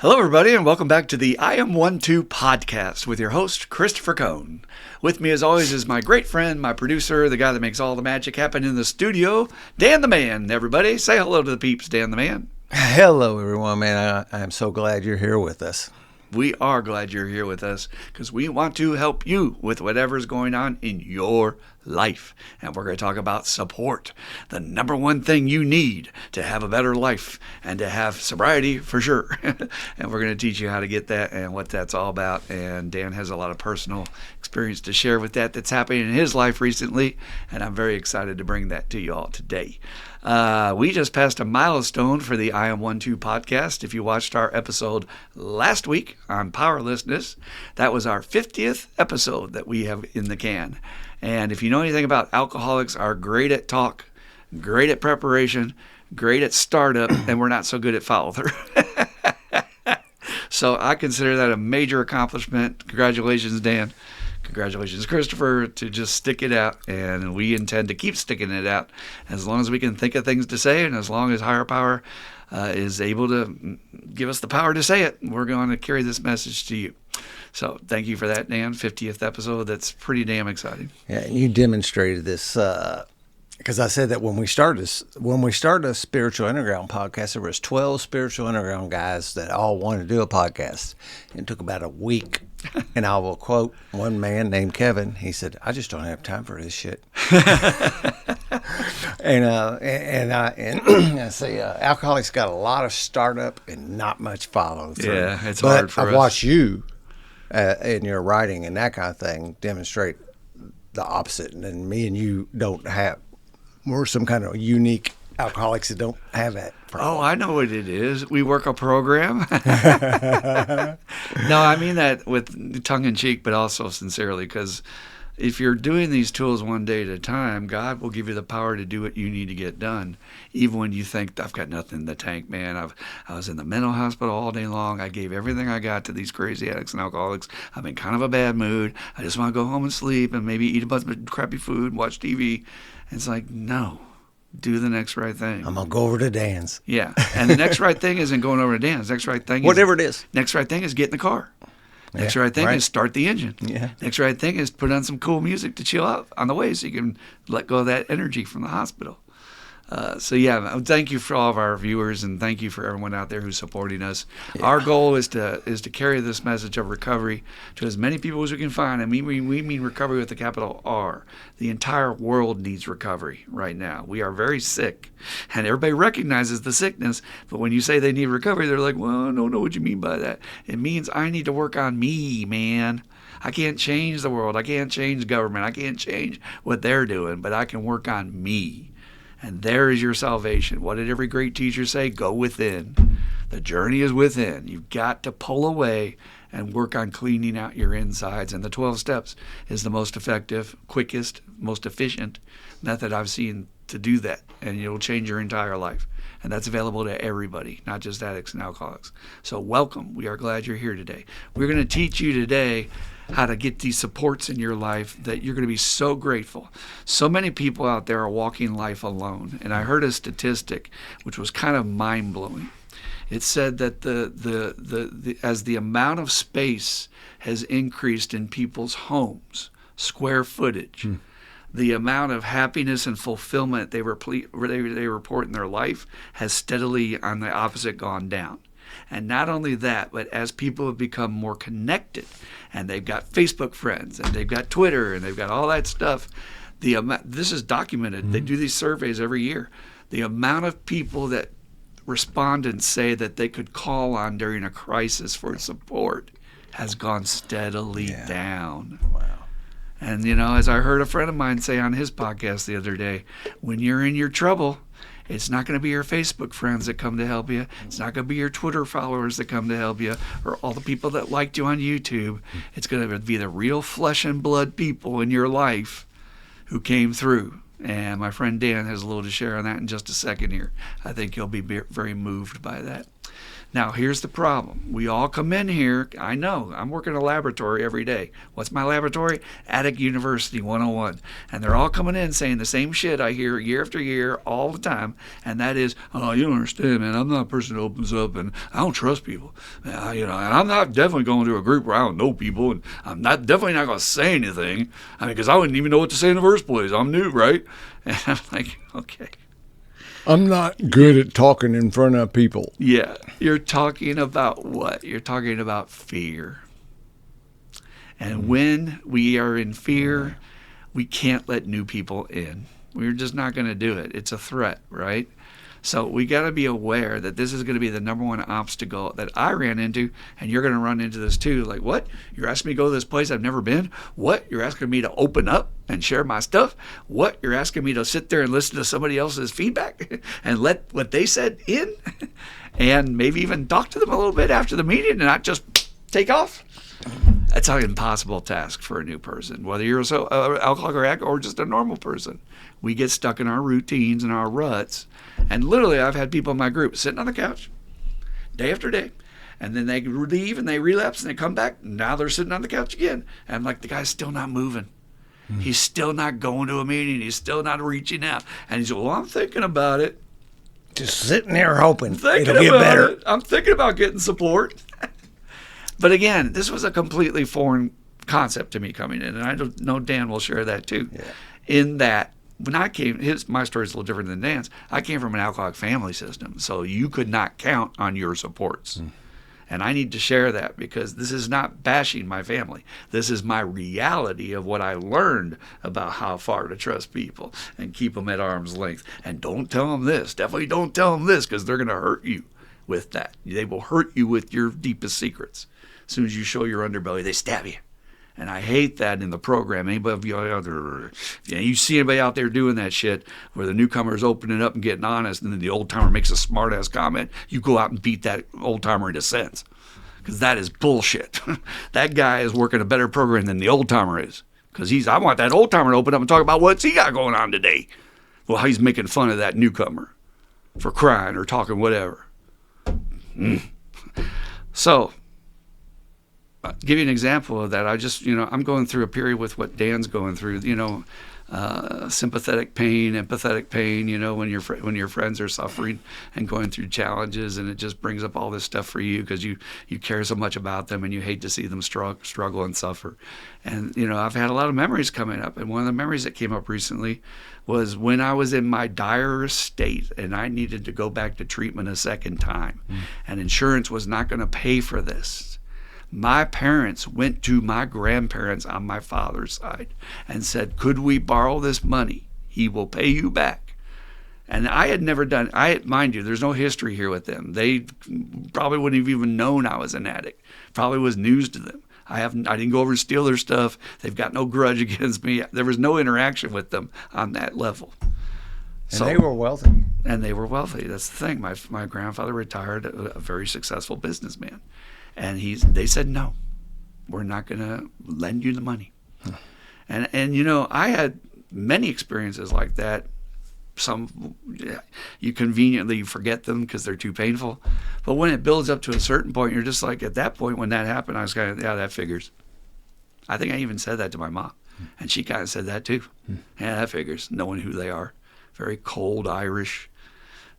Hello, everybody, and welcome back to the I Am 1-2 podcast with your host, Christopher Cohn. With me, as always, is my great friend, my producer, the guy that makes all the magic happen in the studio, Dan the Man. Everybody, say hello to the peeps, Dan the Man. Hello, everyone, man. I'm so glad you're here with us. We are glad you're here with us because we want to help you with whatever's going on in your life. And we're going to talk about support, the number one thing you need to have a better life and to have sobriety for sure. And we're going to teach you how to get that and what that's all about. And Dan has a lot of personal experience to share with that's happening in his life recently. And I'm very excited to bring that to you all today. We just passed a milestone for the I Am 1-2 podcast. If you watched our episode last week on powerlessness, that was our 50th episode that we have in the can. And if you know anything about alcoholics, are great at talk, great at preparation, great at startup, and we're not so good at follow through. So I consider that a major accomplishment. Congratulations, Dan. Congratulations, Christopher, to just stick it out, and we intend to keep sticking it out as long as we can think of things to say, and as long as higher power is able to give us the power to say it. We're going to carry this message to you. So thank you for that, Dan. 50th episode. That's pretty damn exciting. Yeah, you demonstrated this because I said that when we started a Spiritual Underground podcast, there was 12 Spiritual Underground guys that all wanted to do a podcast. It took about a week. And I will quote one man named Kevin. He said, "I just don't have time for this shit." and I say, alcoholics got a lot of startup and not much follow through. Yeah, it's hard for us. I've watched you in your writing and that kind of thing demonstrate the opposite. And then me and you don't have. We're some kind of unique alcoholics that don't have that problem. Oh, I know what it is. We work a program. No, I mean that with tongue in cheek, but also sincerely, because if you're doing these tools one day at a time, God will give you the power to do what you need to get done, even when you think, I've got nothing in the tank, man. I was in the mental hospital all day long. I gave everything I got to these crazy addicts and alcoholics. I'm in kind of a bad mood. I just want to go home and sleep and maybe eat a bunch of crappy food, watch TV. And it's like, no. Do the next right thing. I'm going to go over to Dan's. Yeah. And the next right thing isn't going over to Dan's. Next right thing is... Whatever it is. Next right thing is get in the car. Next right thing is start the engine. Yeah. Next right thing is put on some cool music to chill out on the way so you can let go of that energy from the hospital. Thank you for all of our viewers, and thank you for everyone out there who's supporting us. Yeah. Our goal is to carry this message of recovery to as many people as we can find, and we mean recovery with a capital R. The entire world needs recovery right now. We are very sick, and everybody recognizes the sickness, but when you say they need recovery, they're like, well, I don't know what you mean by that. It means I need to work on me, man. I can't change the world. I can't change government. I can't change what they're doing, but I can work on me. And there is your salvation. What did every great teacher say? Go within. The journey is within. You've got to pull away and work on cleaning out your insides. And the 12 steps is the most effective, quickest, most efficient method I've seen to do that. And it'll change your entire life. And that's available to everybody, not just addicts and alcoholics. So welcome. We are glad you're here today. We're going to teach you today how to get these supports in your life that you're going to be so grateful. So many people out there are walking life alone. And I heard a statistic which was kind of mind-blowing. It said that as the amount of space has increased in people's homes, square footage, the amount of happiness and fulfillment they report in their life has steadily, on the opposite, gone down. And not only that, but as people have become more connected, and they've got Facebook friends, and they've got Twitter, and they've got all that stuff, this is documented. Mm-hmm. They do these surveys every year. The amount of people that respondents say that they could call on during a crisis for support has gone steadily down. Wow. And, as I heard a friend of mine say on his podcast the other day, when you're in your trouble, it's not going to be your Facebook friends that come to help you. It's not going to be your Twitter followers that come to help you, or all the people that liked you on YouTube. It's going to be the real flesh and blood people in your life who came through. And my friend Dan has a little to share on that in just a second here. I think you'll be very moved by that. Now, here's the problem. We all come in here. I know. I'm working in a laboratory every day. What's my laboratory? Attic University 101. And they're all coming in saying the same shit I hear year after year all the time. And that is, oh, you don't understand, man. I'm not a person who opens up, and I don't trust people. And I'm not definitely going to a group where I don't know people, and I'm definitely not going to say anything. I mean, because I wouldn't even know what to say in the first place. I'm new, right? And I'm like, okay. I'm not good at talking in front of people. Yeah. You're talking about what? You're talking about fear. And when we are in fear, we can't let new people in. We're just not going to do it. It's a threat, right? So we got to be aware that this is going to be the number one obstacle that I ran into, and you're going to run into this too. Like, what? You're asking me to go to this place I've never been? What? You're asking me to open up and share my stuff? What? You're asking me to sit there and listen to somebody else's feedback and let what they said in? And maybe even talk to them a little bit after the meeting and not just take off? That's an impossible task for a new person, whether you're an alcoholic or just a normal person. We get stuck in our routines and our ruts. And literally, I've had people in my group sitting on the couch day after day, and then they leave and they relapse and they come back. And now they're sitting on the couch again. And I'm like, the guy's still not moving. He's still not going to a meeting. He's still not reaching out. And he's like, well, I'm thinking about it. Just sitting there hoping it'll get better. I'm thinking about getting support. But again, this was a completely foreign concept to me coming in, and I don't know Dan will share that too. Yeah. In that, when I came, my story is a little different than Dan's. I came from an alcoholic family system, so you could not count on your supports. And I need to share that because this is not bashing my family. This is my reality of what I learned about how far to trust people and keep them at arm's length. And don't tell them this. Definitely don't tell them this, because they're going to hurt you with that. They will hurt you with your deepest secrets. As soon as you show your underbelly, they stab you. And I hate that in the program. Anybody of you out there, you see anybody out there doing that shit where the newcomer's opening up and getting honest, and then the old timer makes a smart ass comment, you go out and beat that old timer into sense. Because that is bullshit. That guy is working a better program than the old timer is. Because I want that old timer to open up and talk about what's he got going on today. Well, he's making fun of that newcomer for crying or talking whatever. So, I'll give you an example of that. I'm going through a period with what Dan's going through, sympathetic pain, empathetic pain, when your friends are suffering and going through challenges, and it just brings up all this stuff for you because you care so much about them and you hate to see them struggle and suffer. And, I've had a lot of memories coming up, and one of the memories that came up recently was when I was in my dire state and I needed to go back to treatment a second time, and insurance was not going to pay for this. My parents went to my grandparents on my father's side and said, could we borrow this money? He will pay you back. And I had never done, mind you, there's no history here with them. They probably wouldn't have even known I was an addict. Probably was news to them. I didn't go over and steal their stuff. They've got no grudge against me. There was no interaction with them on that level. And they were wealthy. And they were wealthy. That's the thing. My grandfather retired, a very successful businessman. And they said, no, we're not going to lend you the money. And I had many experiences like that. Some you conveniently forget them because they're too painful. But when it builds up to a certain point, you're just like, at that point when that happened, I was kind of, yeah, that figures. I think I even said that to my mom. And she kind of said that too. Yeah, that figures, knowing who they are. Very cold Irish,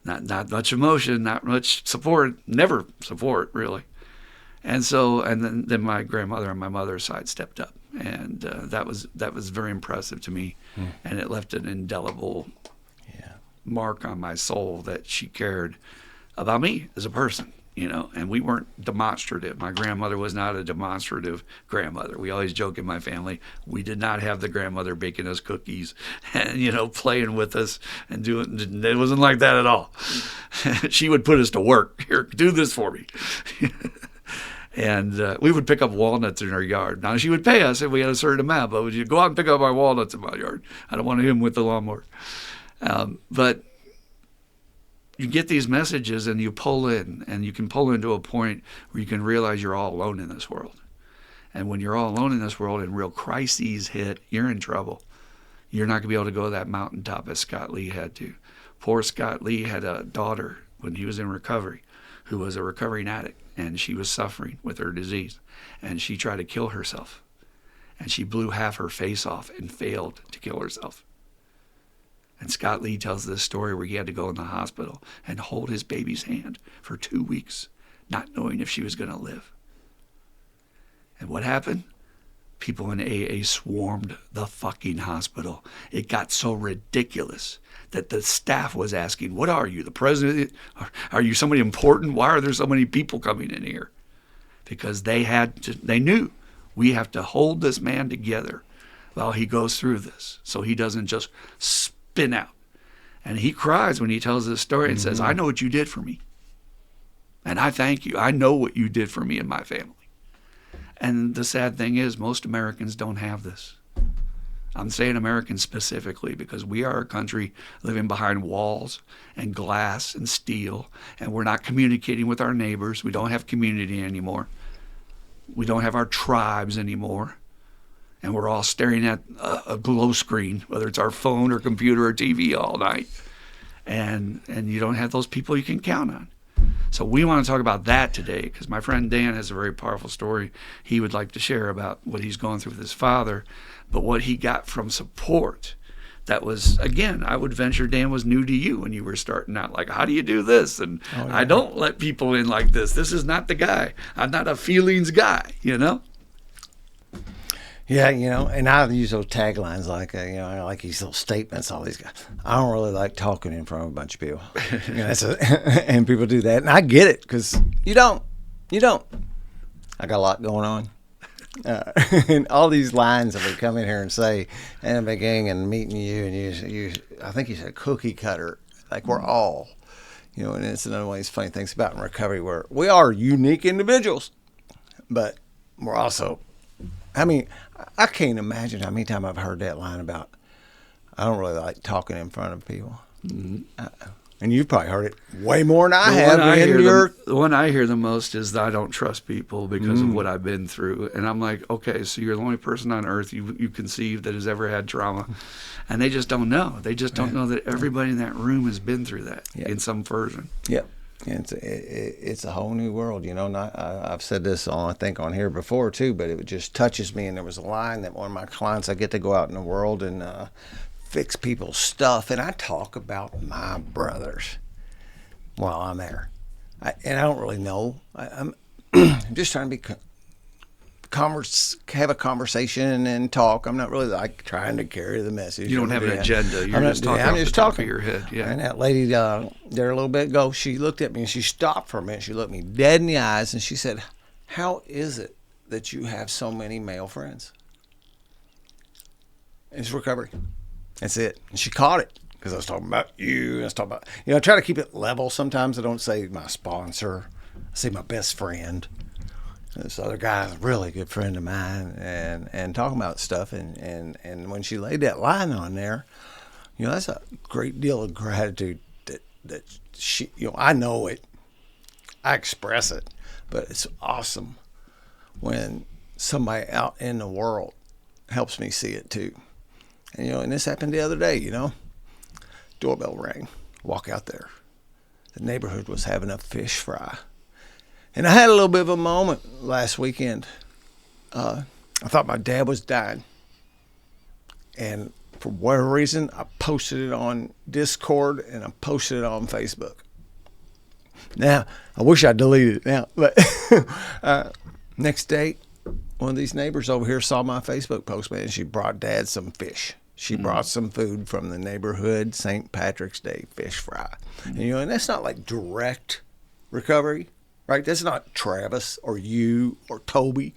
not much emotion, not much support, never support, really. And then my grandmother on my mother's side stepped up, and that was very impressive to me, and it left an indelible mark on my soul that she cared about me as a person, and we weren't demonstrative. My grandmother was not a demonstrative grandmother. We always joke in my family, we did not have the grandmother baking us cookies and, playing with us and doing, it wasn't like that at all. She would put us to work. Here, do this for me. And we would pick up walnuts in our yard. Now, she would pay us if we had a certain amount, but would you go out and pick up our walnuts in my yard? I don't want him with the lawnmower. But you get these messages and you pull in, and you can pull into a point where you can realize you're all alone in this world. And when you're all alone in this world and real crises hit, you're in trouble. You're not going to be able to go to that mountaintop as Scott Lee had to. Poor Scott Lee had a daughter when he was in recovery who was a recovering addict, and she was suffering with her disease, and she tried to kill herself, and she blew half her face off and failed to kill herself. And Scott Lee tells this story where he had to go in the hospital and hold his baby's hand for 2 weeks, not knowing if she was going to live. And what happened? People in AA swarmed the fucking hospital. It got so ridiculous that the staff was asking, what are you, the president? Are you somebody important? Why are there so many people coming in here? Because they knew we have to hold this man together while he goes through this so he doesn't just spin out. And he cries when he tells this story and says, I know what you did for me. And I thank you. I know what you did for me and my family. And the sad thing is, most Americans don't have this. I'm saying Americans specifically because we are a country living behind walls and glass and steel, and we're not communicating with our neighbors. We don't have community anymore. We don't have our tribes anymore. And we're all staring at a glow screen, whether it's our phone or computer or TV all night. And you don't have those people you can count on. So we want to talk about that today because my friend Dan has a very powerful story he would like to share about what he's going through with his father, but what he got from support. That was, again, I would venture, Dan, was new to you when you were starting out. Like, how do you do this? And I don't let people in like this. This is not the guy. I'm not a feelings guy, you know? Yeah, and I use those taglines like, I like these little statements, all these guys. I don't really like talking in front of a bunch of people. And people do that. And I get it because you don't. I got a lot going on. And all these lines that we come in here and say, and I'm beginning and meeting you, and you, I think you said cookie cutter, like we're all, and it's another one of these funny things about in recovery where we are unique individuals, but we're also, I can't imagine how many times I've heard that line about, I don't really like talking in front of people. Mm-hmm. And you've probably heard it way more than I have. The one I hear the most is that I don't trust people because of what I've been through. And I'm like, okay, so you're the only person on earth you conceive that has ever had trauma. And they just don't know. They just don't know that everybody in that room has been through that in some version. Yep. And it's a whole new world, And I've said this I think on here before too, but it just touches me. And there was a line that one of my clients, I get to go out in the world and fix people's stuff, and I talk about my brothers while I'm there. I don't really know. I'm just trying to have a conversation and talk. I'm not really like trying to carry the message. You don't have an agenda. You're just talking off the top of your head. Yeah. And that lady there a little bit ago, she looked at me and she stopped for a minute. She looked me dead in the eyes and she said, "How is it that you have so many male friends?" It's recovery. That's it. And she caught it because I was talking about you. I was talking about, I try to keep it level. Sometimes I don't say my sponsor. I say my best friend. This other guy is a really good friend of mine and talking about stuff. And when she laid that line on there, that's a great deal of gratitude that she, I know it. I express it. But it's awesome when somebody out in the world helps me see it too. And this happened the other day, Doorbell rang. Walk out there. The neighborhood was having a fish fry. And I had a little bit of a moment last weekend. I thought my dad was dying. And for whatever reason, I posted it on Discord and I posted it on Facebook. Now, I wish I deleted it now. But next day, one of these neighbors over here saw my Facebook post, man. She brought Dad some fish. She brought some food from the neighborhood St. Patrick's Day fish fry. And that's not like direct recovery, right? That's not Travis or you or Toby.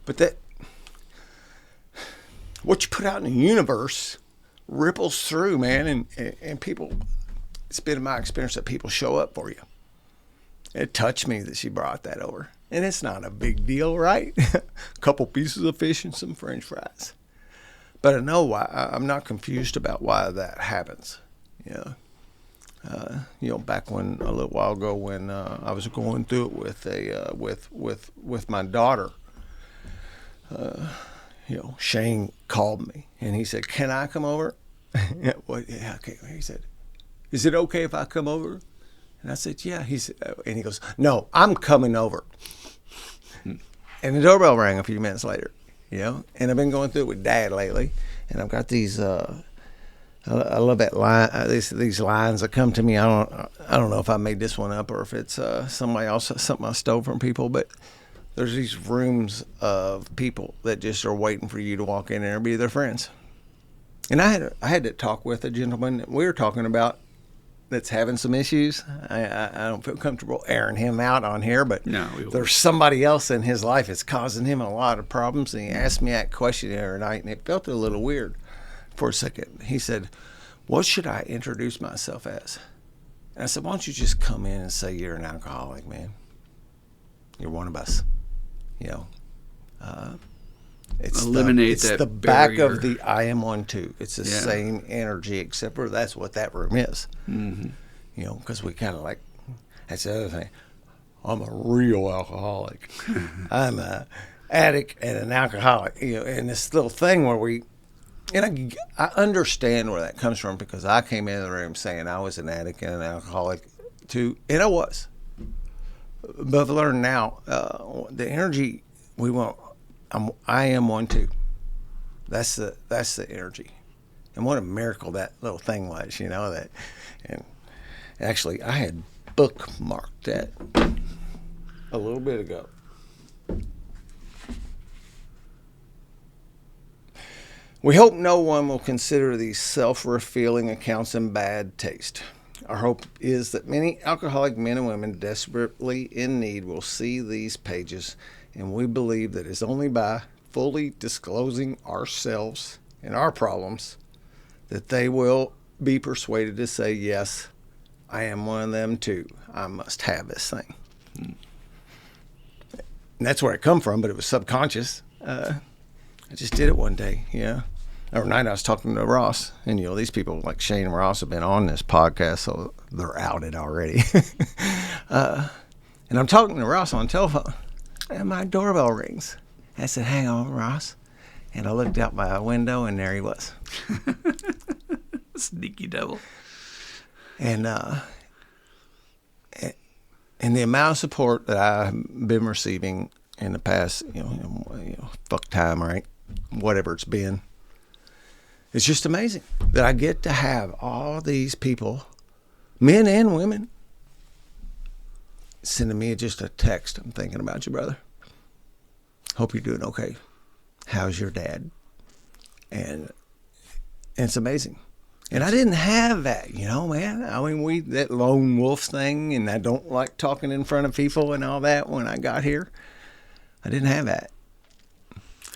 But that, what you put out in the universe ripples through, man. And people, it's been in my experience that people show up for you. It touched me that she brought that over. And it's not a big deal, right? A couple pieces of fish and some French fries. But I know why. I'm not confused about why that happens. Back when a little while ago when I was going through it with my daughter, Shane called me and he said, "Can I come over?" Yeah, okay. He said, "Is it okay if I come over?" And I said, yeah. And he goes, no, I'm coming over. And the doorbell rang a few minutes later, And I've been going through it with Dad lately. And I've got these, I love that line, these lines that come to me. I don't know if I made this one up or if it's somebody else, something I stole from people, but there's these rooms of people that just are waiting for you to walk in there and be their friends. And I had to talk with a gentleman that we were talking about that's having some issues. I don't feel comfortable airing him out on here, but there's somebody else in his life that's causing him a lot of problems. And he asked me that question the other night, and it felt a little weird for a second. He said, what should I introduce myself as? And I said, why don't you just come in and say you're an alcoholic, man? You're one of us. Eliminate that the barrier. Back of the I am one too. It's the same energy, except for that's what that room is. Mm-hmm. Because we kind of like, that's the other thing. I'm a real alcoholic. I'm an addict and an alcoholic. And this little thing where I understand where that comes from, because I came into the room saying I was an addict and an alcoholic too, and I was. But I've learned now, the energy we want, I am one too. That's the energy. And what a miracle that little thing was, that. And actually, I had bookmarked that a little bit ago. We hope no one will consider these self-revealing accounts in bad taste. Our hope is that many alcoholic men and women desperately in need will see these pages, and we believe that it's only by fully disclosing ourselves and our problems that they will be persuaded to say, yes, I am one of them too. I must have this thing. And that's where it come from, but it was subconscious. I just did it one day, Overnight I was talking to Ross, and these people like Shane and Ross have been on this podcast, so they're outed already. And I'm talking to Ross on the telephone, and my doorbell rings. I said, hang on, Ross. And I looked out my window, and there he was. Sneaky devil. And the amount of support that I've been receiving in the past, fuck time, right? Whatever it's been. It's just amazing that I get to have all these people, men and women, sending me just a text. I'm thinking about you, brother. Hope you're doing okay. How's your dad? And it's amazing. And I didn't have that, man. I mean, that lone wolf thing, and I don't like talking in front of people and all that when I got here. I didn't have that.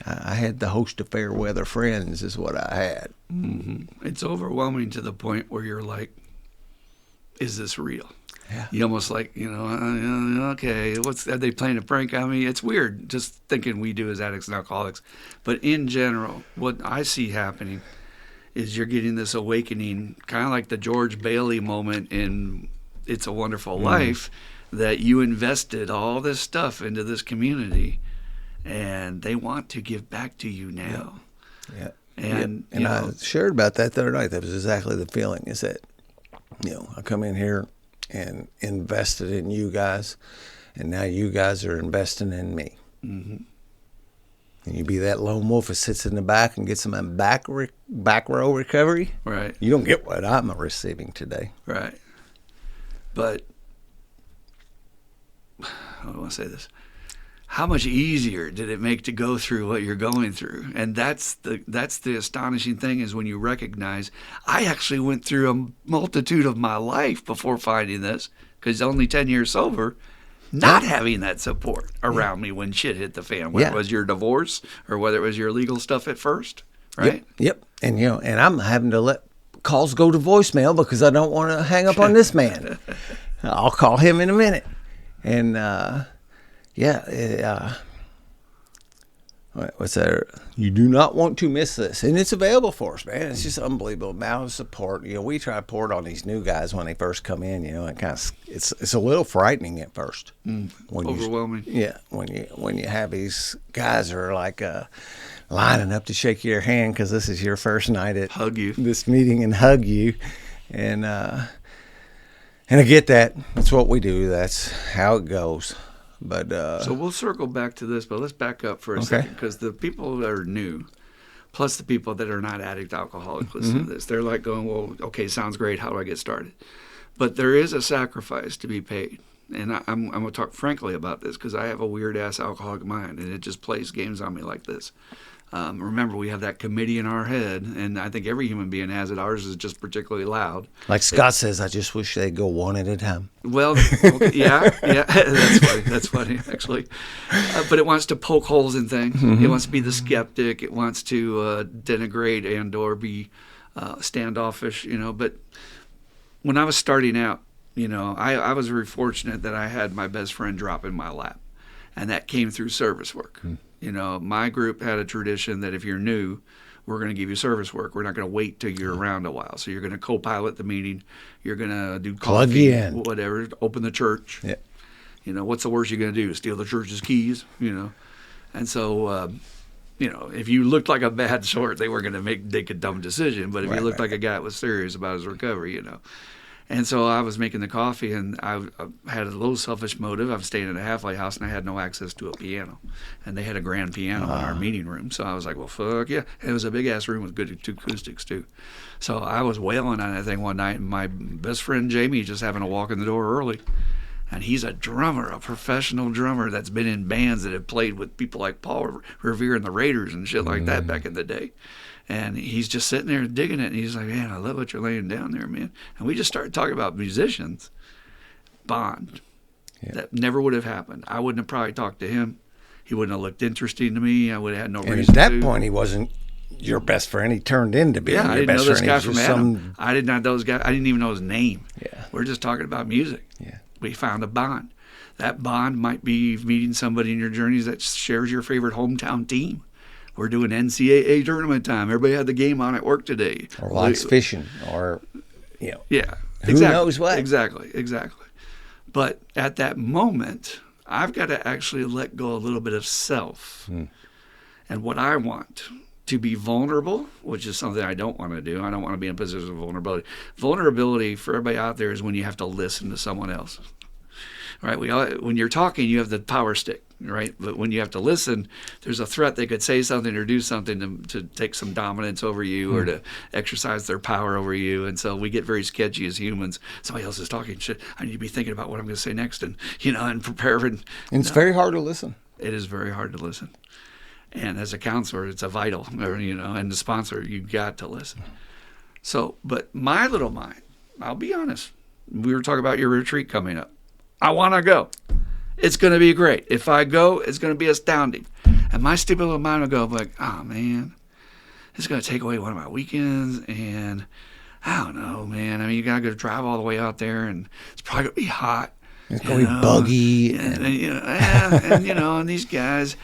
I had the host of fair weather friends is what I had. Mm-hmm. It's overwhelming to the point where you're like, is this real? Yeah. You almost like, okay, are they playing a prank on me? It's weird just thinking we do as addicts and alcoholics. But in general, what I see happening is you're getting this awakening, kind of like the George Bailey moment in It's a Wonderful Life, that you invested all this stuff into this community. And they want to give back to you now. Yeah. And I shared about that the other night. That was exactly the feeling, is that, I come in here and invested in you guys, and now you guys are investing in me. Mm-hmm. And you be that lone wolf that sits in the back and gets some back row recovery. Right. You don't get what I'm receiving today. Right. But, how do I want to say this? How much easier did it make to go through what you're going through? And that's the astonishing thing, is when you recognize, I actually went through a multitude of my life before finding this, because only 10 years sober, not having that support around me when shit hit the fan, whether it was your divorce or whether it was your legal stuff at first, right? Yep. And and I'm having to let calls go to voicemail because I don't want to hang up on this man. I'll call him in a minute. And what's that? You do not want to miss this, and it's available for us, man. It's just unbelievable amount of support. We try to pour it on these new guys when they first come in. And kind of it's a little frightening at first. Overwhelming. When you have these guys who are like lining up to shake your hand because this is your first night at hug you this meeting and hug you, and And I get that. That's what we do. That's how it goes. But so we'll circle back to this, but let's back up for a second, because the people that are new, plus the people that are not addict alcoholics, listen to this. They're like going, well, okay, sounds great. How do I get started? But there is a sacrifice to be paid. And I'm going to talk frankly about this, because I have a weird-ass alcoholic mind, and it just plays games on me like this. Remember, we have that committee in our head, and I think every human being has it. Ours is just particularly loud. like Scott says, I just wish they'd go one at a time. Well, okay, yeah, that's funny. That's funny, actually. But it wants to poke holes in things. It wants to be the skeptic. It wants to denigrate and or be standoffish, But when I was starting out, I was very fortunate that I had my best friend drop in my lap, and that came through service work. My group had a tradition that if you're new, we're going to give you service work. We're not going to wait till you're around a while. So you're going to co-pilot the meeting. You're going to do Plug coffee, you in. whatever, open the church. Yeah. What's the worst you're going to do? Steal the church's keys, And so, if you looked like a bad sort, they were going to make a dumb decision. But if you looked like a guy that was serious about his recovery, And so I was making the coffee, and I had a little selfish motive. I was staying at a halfway house, and I had no access to a piano. And they had a grand piano in our meeting room. So I was like, well, fuck yeah. And it was a big-ass room with good acoustics, too. So I was wailing on that thing one night, and my best friend Jamie just happened to walk in the door early. And he's a drummer, a professional drummer that's been in bands that have played with people like Paul Revere and the Raiders and shit like that back in the day. And he's just sitting there digging it, and he's like, man, I love what you're laying down there, man. And we just started talking about musicians. Bond. Yeah. That never would have happened. I wouldn't have probably talked to him. He wouldn't have looked interesting to me. I would have had no reason to. At that point, he wasn't your best friend. He turned into being your best friend. I didn't know this guy from Adam. I did not know this guy. I didn't even know his name. Yeah. We're just talking about music. Yeah. We found a bond. That bond might be meeting somebody in your journeys that shares your favorite hometown team. We're doing NCAA tournament time. Everybody had the game on at work today. Or likes fishing, or, Yeah. Who knows what? Exactly. But at that moment, I've got to actually let go a little bit of self and what I want. To be vulnerable, which is something I don't want to do. I don't want to be in a position of vulnerability. Vulnerability for everybody out there is when you have to listen to someone else. Right? When you're talking, you have the power stick, right? But when you have to listen, there's a threat they could say something or do something to take some dominance over you or to exercise their power over you. And so we get very sketchy as humans. Somebody else is talking shit. I need to be thinking about what I'm going to say next and prepare. And it's very hard to listen. It is very hard to listen. And as a counselor, it's a vital, and the sponsor, you've got to listen. So, but my little mind, I'll be honest. We were talking about your retreat coming up. I want to go. It's going to be great. If I go, it's going to be astounding. And my stupid little mind will go like, oh, man, it's going to take away one of my weekends. And I don't know, man. I mean, you got to drive all the way out there, and it's probably going to be hot. It's going to be buggy. And these guys,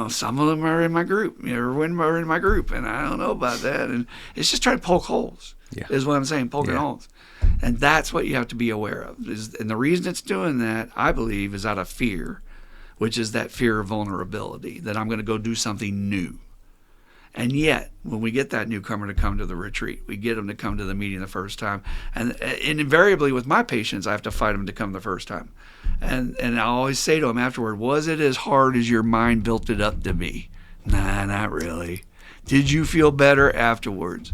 some of them are in my group. Everyone are in my group, and I don't know about that. And it's just trying to poke holes, is what I'm saying, poking holes. And that's what you have to be aware of. And the reason it's doing that, I believe, is out of fear, which is that fear of vulnerability, that I'm going to go do something new. And yet, when we get that newcomer to come to the retreat, we get them to come to the meeting the first time. And invariably with my patients, I have to fight them to come the first time. And I always say to them afterward, was it as hard as your mind built it up to be? Nah, not really. Did you feel better afterwards?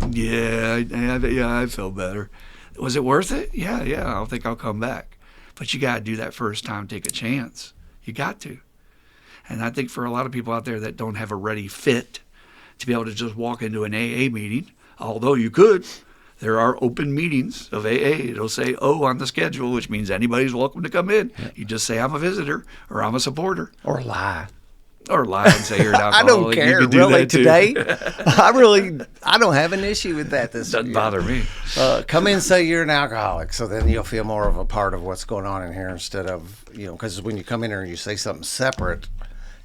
Yeah, I feel better. Was it worth it? Yeah, I don't think I'll come back. But you got to do that first time, take a chance. You got to. And I think for a lot of people out there that don't have a ready fit to be able to just walk into an AA meeting, although you could, there are open meetings of AA. It'll say O on the schedule, which means anybody's welcome to come in. You just say, I'm a visitor, or I'm a supporter. Or lie. Or lie and say you're an alcoholic. I don't care, really, today. I don't have an issue with that this Doesn't bother me. Come in and say you're an alcoholic, so then you'll feel more of a part of what's going on in here instead of, because when you come in here and you say something separate,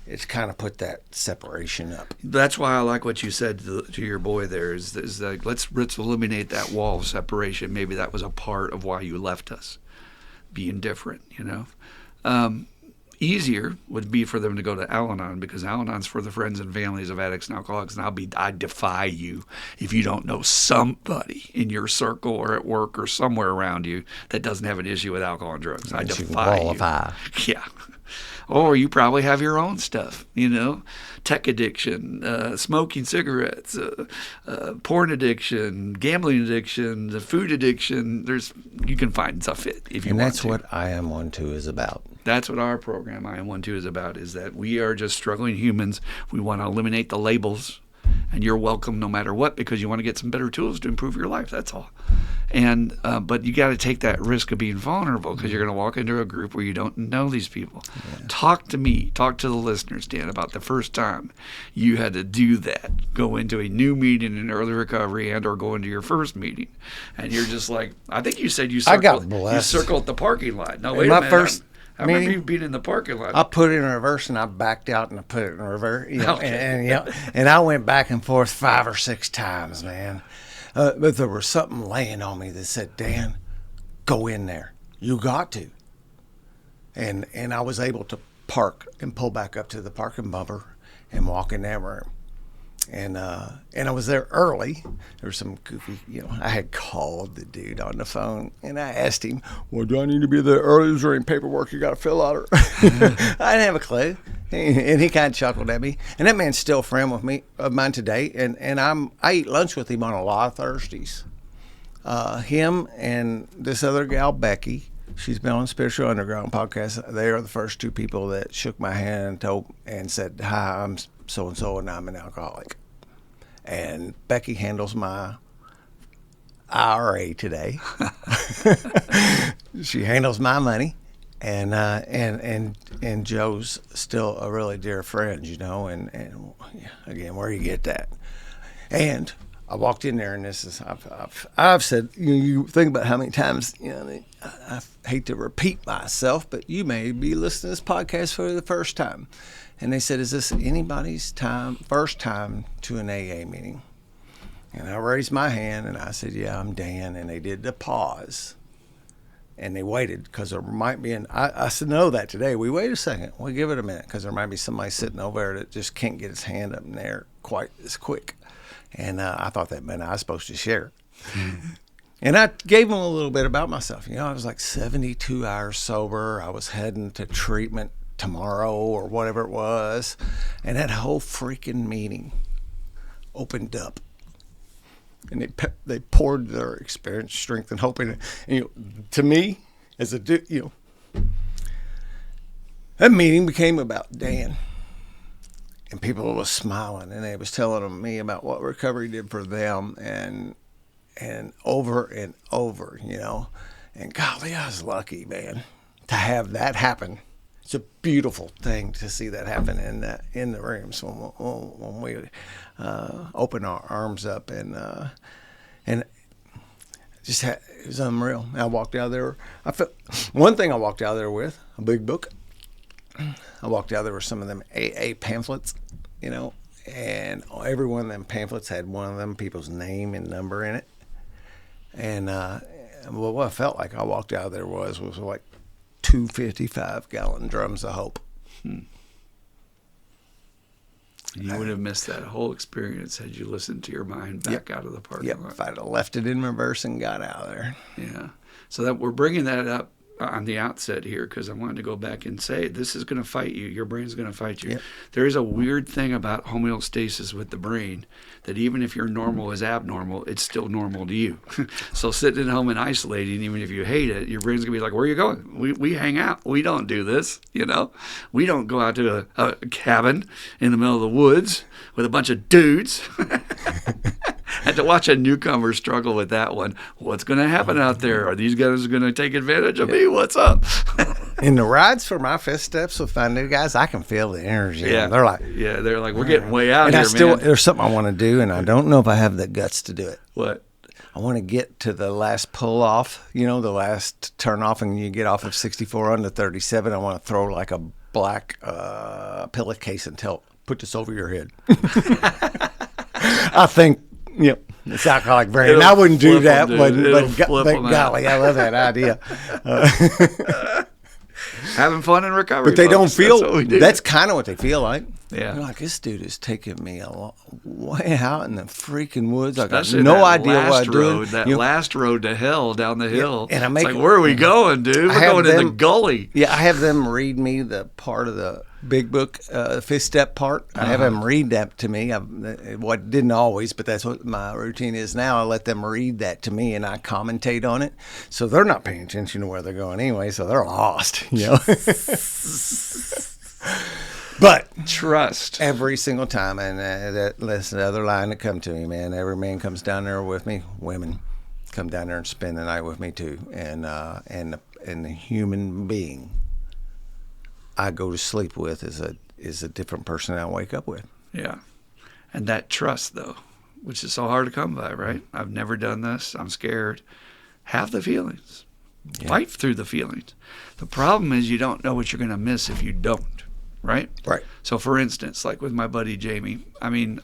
it's kind of put that separation up. That's why I like what you said to your boy there, is like, let's eliminate that wall of separation. Maybe that was a part of why you left us, being different, Easier would be for them to go to Al-Anon, because Al-Anon's for the friends and families of addicts and alcoholics. And I defy you if you don't know somebody in your circle or at work or somewhere around you that doesn't have an issue with alcohol and drugs. I defy you. Yeah. Or you probably have your own stuff, tech addiction, smoking cigarettes, porn addiction, gambling addiction, the food addiction. You can find stuff if you want to. And that's what I Am One Too is about. That's what our program, I Am One Too, is about, is that we are just struggling humans. We want to eliminate the labels, and you're welcome no matter what, because you want to get some better tools to improve your life. That's all. And but you got to take that risk of being vulnerable, because you're going to walk into a group where you don't know these people. Yeah. Talk to the listeners, Dan, about the first time you had to do that. Go into a new meeting in early recovery, and or go into your first meeting, and you're just like, I think you said you circled the parking lot. No, wait a minute. I remember you being in the parking lot. I put it in reverse, and I backed out, and I put it in reverse. And I went back and forth 5 or 6 times, man. But there was something laying on me that said, Dan, go in there. You got to. And I was able to park and pull back up to the parking bumper and walk in that room. And I was there early. There was some goofy, I had called the dude on the phone, and I asked him, well, do I need to be there early? Is there any paperwork you got to fill out? I didn't have a clue. And he kind of chuckled at me. And that man's still a friend of mine today. And I eat lunch with him on a lot of Thursdays. Him and this other gal, Becky, she's been on the Spiritual Underground podcast. They are the first 2 people that shook my hand and said, hi, I'm so-and-so, and I'm an alcoholic. And Becky handles my IRA today. She handles my money, and Joe's still a really dear friend, and again, where you get that. And I walked in there, and this is I've said, you think about how many times, I hate to repeat myself, but you may be listening to this podcast for the first time. And they said, is this anybody's first time to an AA meeting? And I raised my hand, and I said, yeah, I'm Dan. And they did the pause. And they waited, because there might be I said, no, that today. We wait a second. We'll give it a minute, because there might be somebody sitting over there that just can't get his hand up in there quite as quick. And I thought that meant I was supposed to share. And I gave them a little bit about myself. I was like 72 hours sober. I was heading to treatment tomorrow or whatever it was, and that whole freaking meeting opened up, and they poured their experience, strength, and hope in it. And, to me, as a dude, that meeting became about Dan, and people were smiling, and they was telling me about what recovery did for them, and over and over, and golly, I was lucky, man, to have that happen. It's a beautiful thing to see that happen in the rooms when we open our arms up, and just it was unreal. I walked out of there. One thing I walked out of there with, a big book. I walked out of there with some of them AA pamphlets, and every one of them pamphlets had one of them people's name and number in it. And what I felt like I walked out of there was like 2 55-gallon drums of hope. You would have missed that whole experience had you listened to your mind back out of the parking lot. If I'd have left it in reverse and got out of there. Yeah. So that we're bringing that up on the outset here, because I wanted to go back and say this is going to fight you. Your brain's going to fight you. Yep. There is a weird thing about homeostasis with the brain, that even if your normal is abnormal, it's still normal to you. So sitting at home and isolating, even if you hate it, your brain's going to be like, where are you going? We hang out. We don't do this, We don't go out to a cabin in the middle of the woods with a bunch of dudes. And to watch a newcomer struggle with that one, what's going to happen out there? Are these guys going to take advantage of me? What's up? In the rides for my fifth steps with my new guys, I can feel the energy. Yeah, they're like, we're getting way out here, man. There's something I want to do, and I don't know if I have the guts to do it. What? I want to get to the last pull off, the last turn off, and you get off of 64 onto 37. I want to throw like a black pillowcase and put this over your head. I think. Yep, it's alcoholic brain. And I wouldn't do that, but golly, I love that idea. having fun in recovery. But they don't folks. That's what feel. we do. That's kind of what they feel like. Yeah. They're like, this dude is taking me way out in the freaking woods. I got Especially no that idea what last I'm doing. road, that You know, last road to hell down the hill. and I It's make like, it- where are we going, dude? We're have going in the them- gully. Yeah, I have them read me the part of the big book, fifth step part. I have them read that to me. What didn't always, but that's what my routine is now. I let them read that to me, and I commentate on it. So they're not paying attention to where they're going anyway. So they're lost, you know. But Trust. every single time, and that's the other line that come to me, man. Every man comes down there with me. Women come down there and spend the night with me too, and the human being I go to sleep with is a different person I wake up with. Yeah. And that trust, though, which is so hard to come by, right? I've never done this. I'm scared. Have the feelings. Yeah. Fight through the feelings. The problem is you don't know what you're going to miss if you don't, right? Right. So, for instance, like with my buddy Jamie, I mean,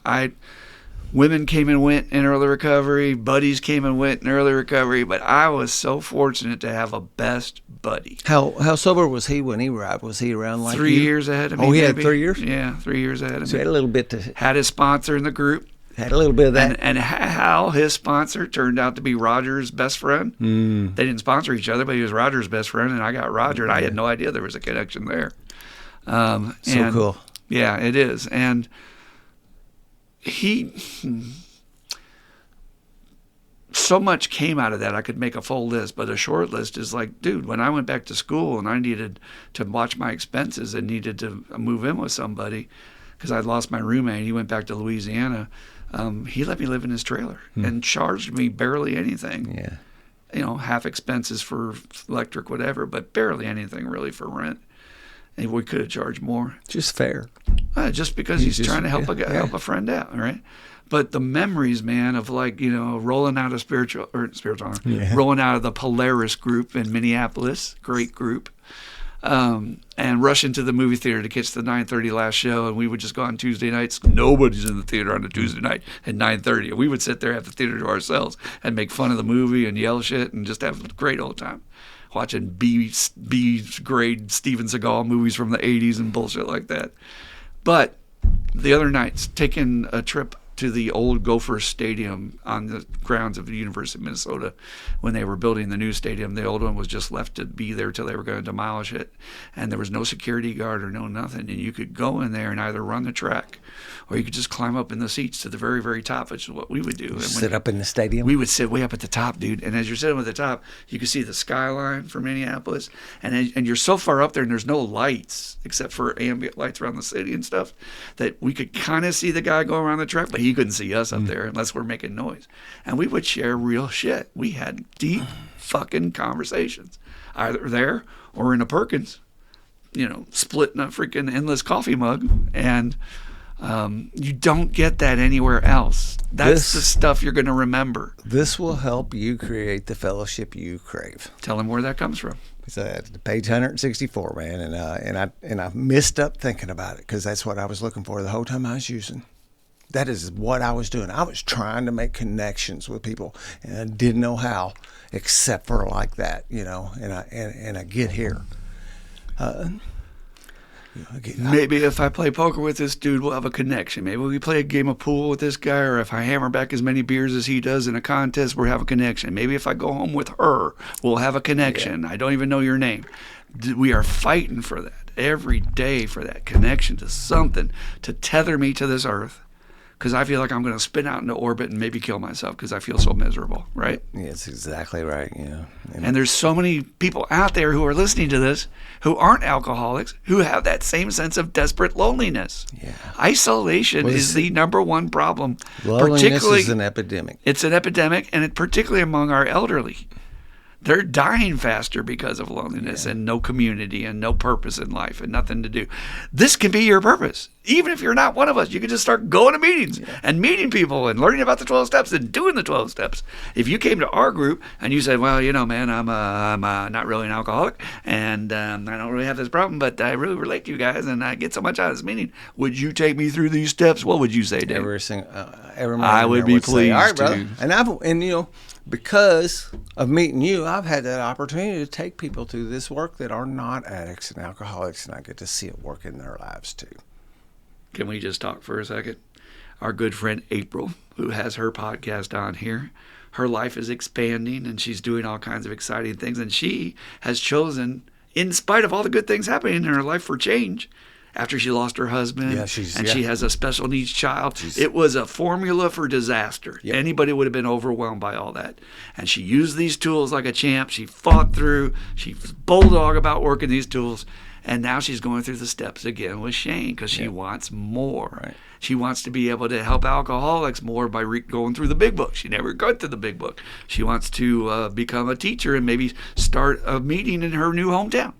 women came and went in early recovery, buddies came and went in early recovery, but I was so fortunate to have a best buddy. How sober was he when he arrived? Was he around like 3 you? years ahead of me. Oh, he had maybe. 3 years? Yeah, 3 years ahead of So he me. had a little bit to Had his sponsor in the group. had a little bit of that. And Hal, his sponsor, turned out to be Roger's best friend. They didn't sponsor each other, but he was Roger's best friend, and I got Roger, and I had no idea there was a connection there. So cool. Yeah, it is. And so much came out of that. I could make a full list, but a short list is like, dude, when I went back to school and I needed to watch my expenses and needed to move in with somebody because I'd lost my roommate, he went back to Louisiana. He let me live in his trailer and charged me barely anything. Yeah. You know, half expenses for electric, whatever, but barely anything really for rent. And we could have charged more. Just fair. Just because he's just- trying to help yeah. help a friend out, right? But the memories, man, of like, you know, rolling out of rolling out of the Polaris group in Minneapolis, great group, and rushing to the movie theater to catch the 9:30 last show, and we would just go on Tuesday nights. Nobody's in the theater on a Tuesday night at 9:30. We would sit there at the theater to ourselves and make fun of the movie and yell shit and just have a great old time. Watching B grade Steven Seagal movies from the 80s and bullshit like that. But the other nights, taking a trip to the old Gophers Stadium on the grounds of the University of Minnesota when they were building the new stadium. The old one was just left to be there till they were going to demolish it. And there was no security guard or no nothing. And you could go in there and either run the track or you could just climb up in the seats to the very, very top, which is what we would do. And Sit up in the stadium. we would sit way up at the top, dude. And as you're sitting at the top, you can see the skyline from Minneapolis. And you're so far up there, and there's no lights except for ambient lights around the city and stuff, that we could kind of see the guy going around the track, but he couldn't see us up there unless we're making noise. And we would share real shit. We had deep fucking conversations, either there or in a Perkins, you know, splitting a freaking endless coffee mug. And you don't get that anywhere else. That's the stuff you're going to remember. This will help you create the fellowship you crave. Tell them where that comes from. It's page 164, man, and I messed up thinking about it because that's what I was looking for the whole time I was using. That is what I was doing. I was trying to make connections with people, and I didn't know how, except for like that, you know. And I get here. Maybe if I play poker with this dude, we'll have a connection. Maybe we play a game of pool with this guy, or if I hammer back as many beers as he does in a contest, we'll have a connection. Maybe if I go home with her, we'll have a connection. Yeah. I don't even know your name. We are fighting for that every day, for that connection to something to tether me to this earth, because I feel like I'm going to spin out into orbit and maybe kill myself because I feel so miserable, right? Yeah, that's exactly right. Yeah. And there's so many people out there who are listening to this who aren't alcoholics, who have that same sense of desperate loneliness. Yeah. Isolation is the number one problem. Loneliness is an epidemic. It's an epidemic, and particularly among our elderly. They're dying faster because of loneliness and no community and no purpose in life and nothing to do. This can be your purpose. even if you're not one of us, you could just start going to meetings and meeting people and learning about the 12 steps and doing the 12 steps. If you came to our group and you said, well, man, I'm not really an alcoholic, and I don't really have this problem, but I really relate to you guys, and I get so much out of this meeting. Would you take me through these steps? What would you say, Dave? Every I would be pleased say, all right, brother. to. And because of meeting you, I've had that opportunity to take people through this work that are not addicts and alcoholics, and I get to see it work in their lives too. Can we just talk for a second? Our good friend April, who has her podcast on here, her life is expanding and she's doing all kinds of exciting things. And she has chosen, in spite of all the good things happening in her life, for change. After she lost her husband, she has a special needs child. It was a formula for disaster. Yep. Anybody would have been overwhelmed by all that. And she used these tools like a champ. She fought through. She was bulldog about working these tools. And now she's going through the steps again with Shane because she wants more. Right. She wants to be able to help alcoholics more by going through the big book. She never got to the big book. She wants to become a teacher and maybe start a meeting in her new hometown.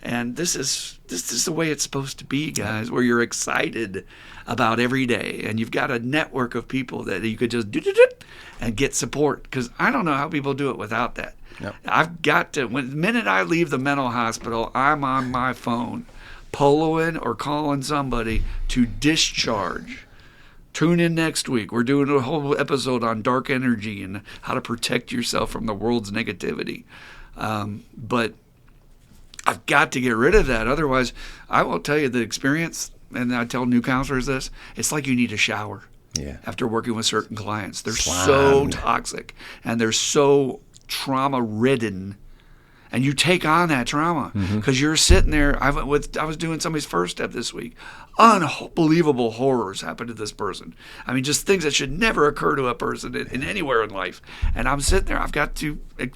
And this is the way it's supposed to be, guys, where you're excited about every day. And you've got a network of people that you could just do and get support. Because I don't know how people do it without that. Yep. I've got to, the minute I leave the mental hospital, I'm on my phone, poloing or calling somebody to discharge. Tune in next week. We're doing a whole episode on dark energy and how to protect yourself from the world's negativity. But I've got to get rid of that. Otherwise, I will tell you the experience, and I tell new counselors this, it's like you need a shower after working with certain clients. They're so toxic, and they're so trauma-ridden, and you take on that trauma because you're sitting there. I was doing somebody's first step this week. Unbelievable horrors happened to this person. I mean, just things that should never occur to a person in anywhere in life. And I'm sitting there. I've got to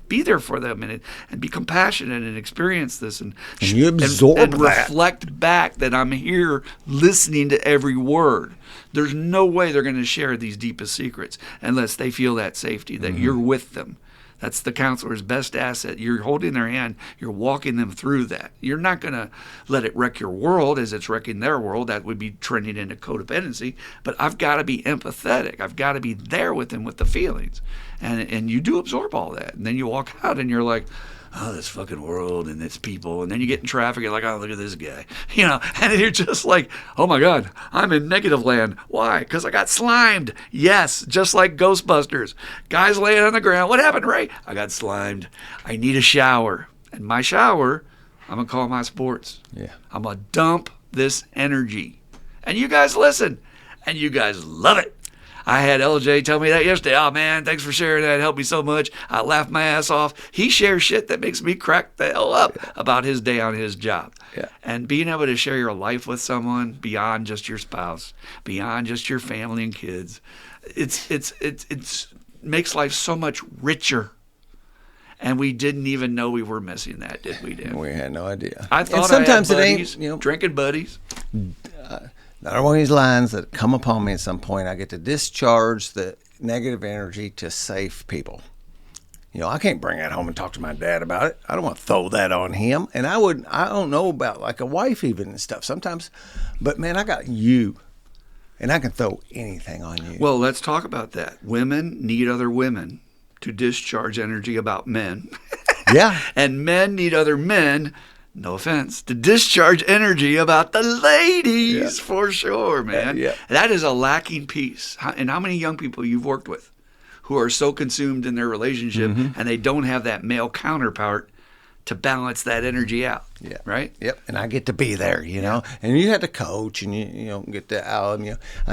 be there for them and be compassionate and experience this and you absorb and reflect back that I'm here listening to every word. There's no way they're going to share these deepest secrets unless they feel that safety, that you're with them. That's the counselor's best asset. You're holding their hand. You're walking them through that. You're not going to let it wreck your world as it's wrecking their world. That would be trending into codependency. But I've got to be empathetic. I've got to be there with them with the feelings. And you do absorb all that. And then you walk out and you're like, oh, this fucking world and its people. And then you get in traffic, you're like, oh, look at this guy. And you're just like, oh my God, I'm in negative land. Why? Because I got slimed. Yes, just like Ghostbusters. Guys laying on the ground. What happened, Ray? I got slimed. I need a shower. And my shower, I'm going to call my sports. Yeah. I'm going to dump this energy. And you guys listen. And you guys love it. I had LJ tell me that yesterday. Oh, man, thanks for sharing that. It helped me so much. I laughed my ass off. He shares shit that makes me crack the hell up about his day on his job. Yeah. And being able to share your life with someone beyond just your spouse, beyond just your family and kids, it's makes life so much richer. And we didn't even know we were missing that, did we, Dan? We had no idea. I thought sometimes I had buddies, drinking buddies. Another one of these lines that come upon me at some point, I get to discharge the negative energy to safe people. I can't bring that home and talk to my dad about it. I don't want to throw that on him. And I don't know about like a wife even and stuff sometimes. But man, I got you. And I can throw anything on you. Well, let's talk about that. Women need other women to discharge energy about men. Yeah. And men need other men, no offense, to discharge energy about the ladies, for sure, man. Yeah. That is a lacking piece. And how many young people you've worked with who are so consumed in their relationship and they don't have that male counterpart to balance that energy out. Yeah. Right? Yep. And I get to be there, And you had to coach and you get to out.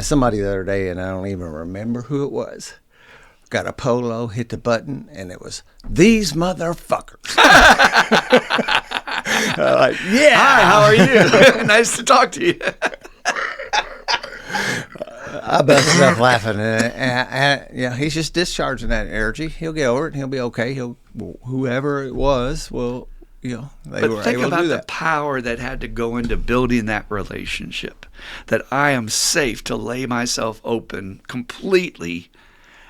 Somebody the other day, and I don't even remember who it was, got a polo, hit the button, and it was, these motherfuckers. Like, yeah. Hi, how are you? Nice to talk to you. I busted up laughing. And he's just discharging that energy. He'll get over it, and he'll be okay. Whoever it was, well, they were able to do that. But think about the power that had to go into building that relationship, that I am safe to lay myself open completely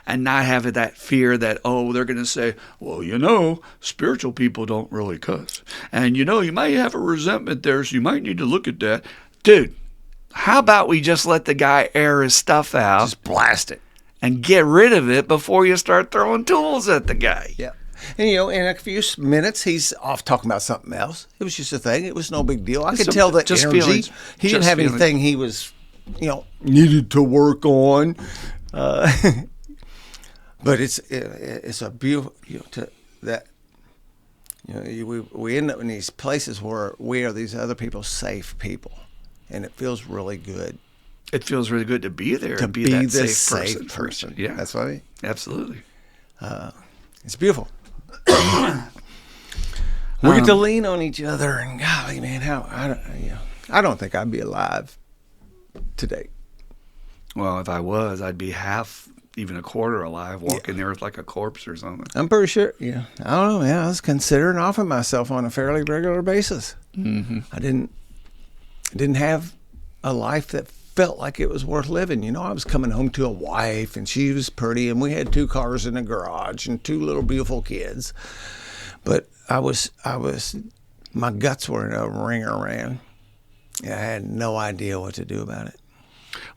and not have that fear that, they're going to say, well, spiritual people don't really cuss. And, you might have a resentment there, so you might need to look at that. Dude, how about we just let the guy air his stuff out? Just blast it. And get rid of it before you start throwing tools at the guy. Yeah. And, in a few minutes, he's off talking about something else. It was just a thing. It was no big deal. I could tell the just energy. Feelings. He didn't have anything he was, needed to work on. But it's a beautiful, we end up in these places where we are these other people's safe people. And it feels really good. It feels really good to be there. To and be that the safe person. Yeah. That's what I mean. Absolutely. It's beautiful. We get to lean on each other, and golly, man, I don't think I'd be alive today. Well, if I was, I'd be half, even a quarter alive, walking there with like a corpse or something. I'm pretty sure. Yeah, I don't know, man. I was considering offing myself on a fairly regular basis. Mm-hmm. I didn't have a life that felt like it was worth living. I was coming home to a wife, and she was pretty, and we had 2 cars in the garage and 2 little beautiful kids. But my guts were in a ringer, man. I had no idea what to do about it.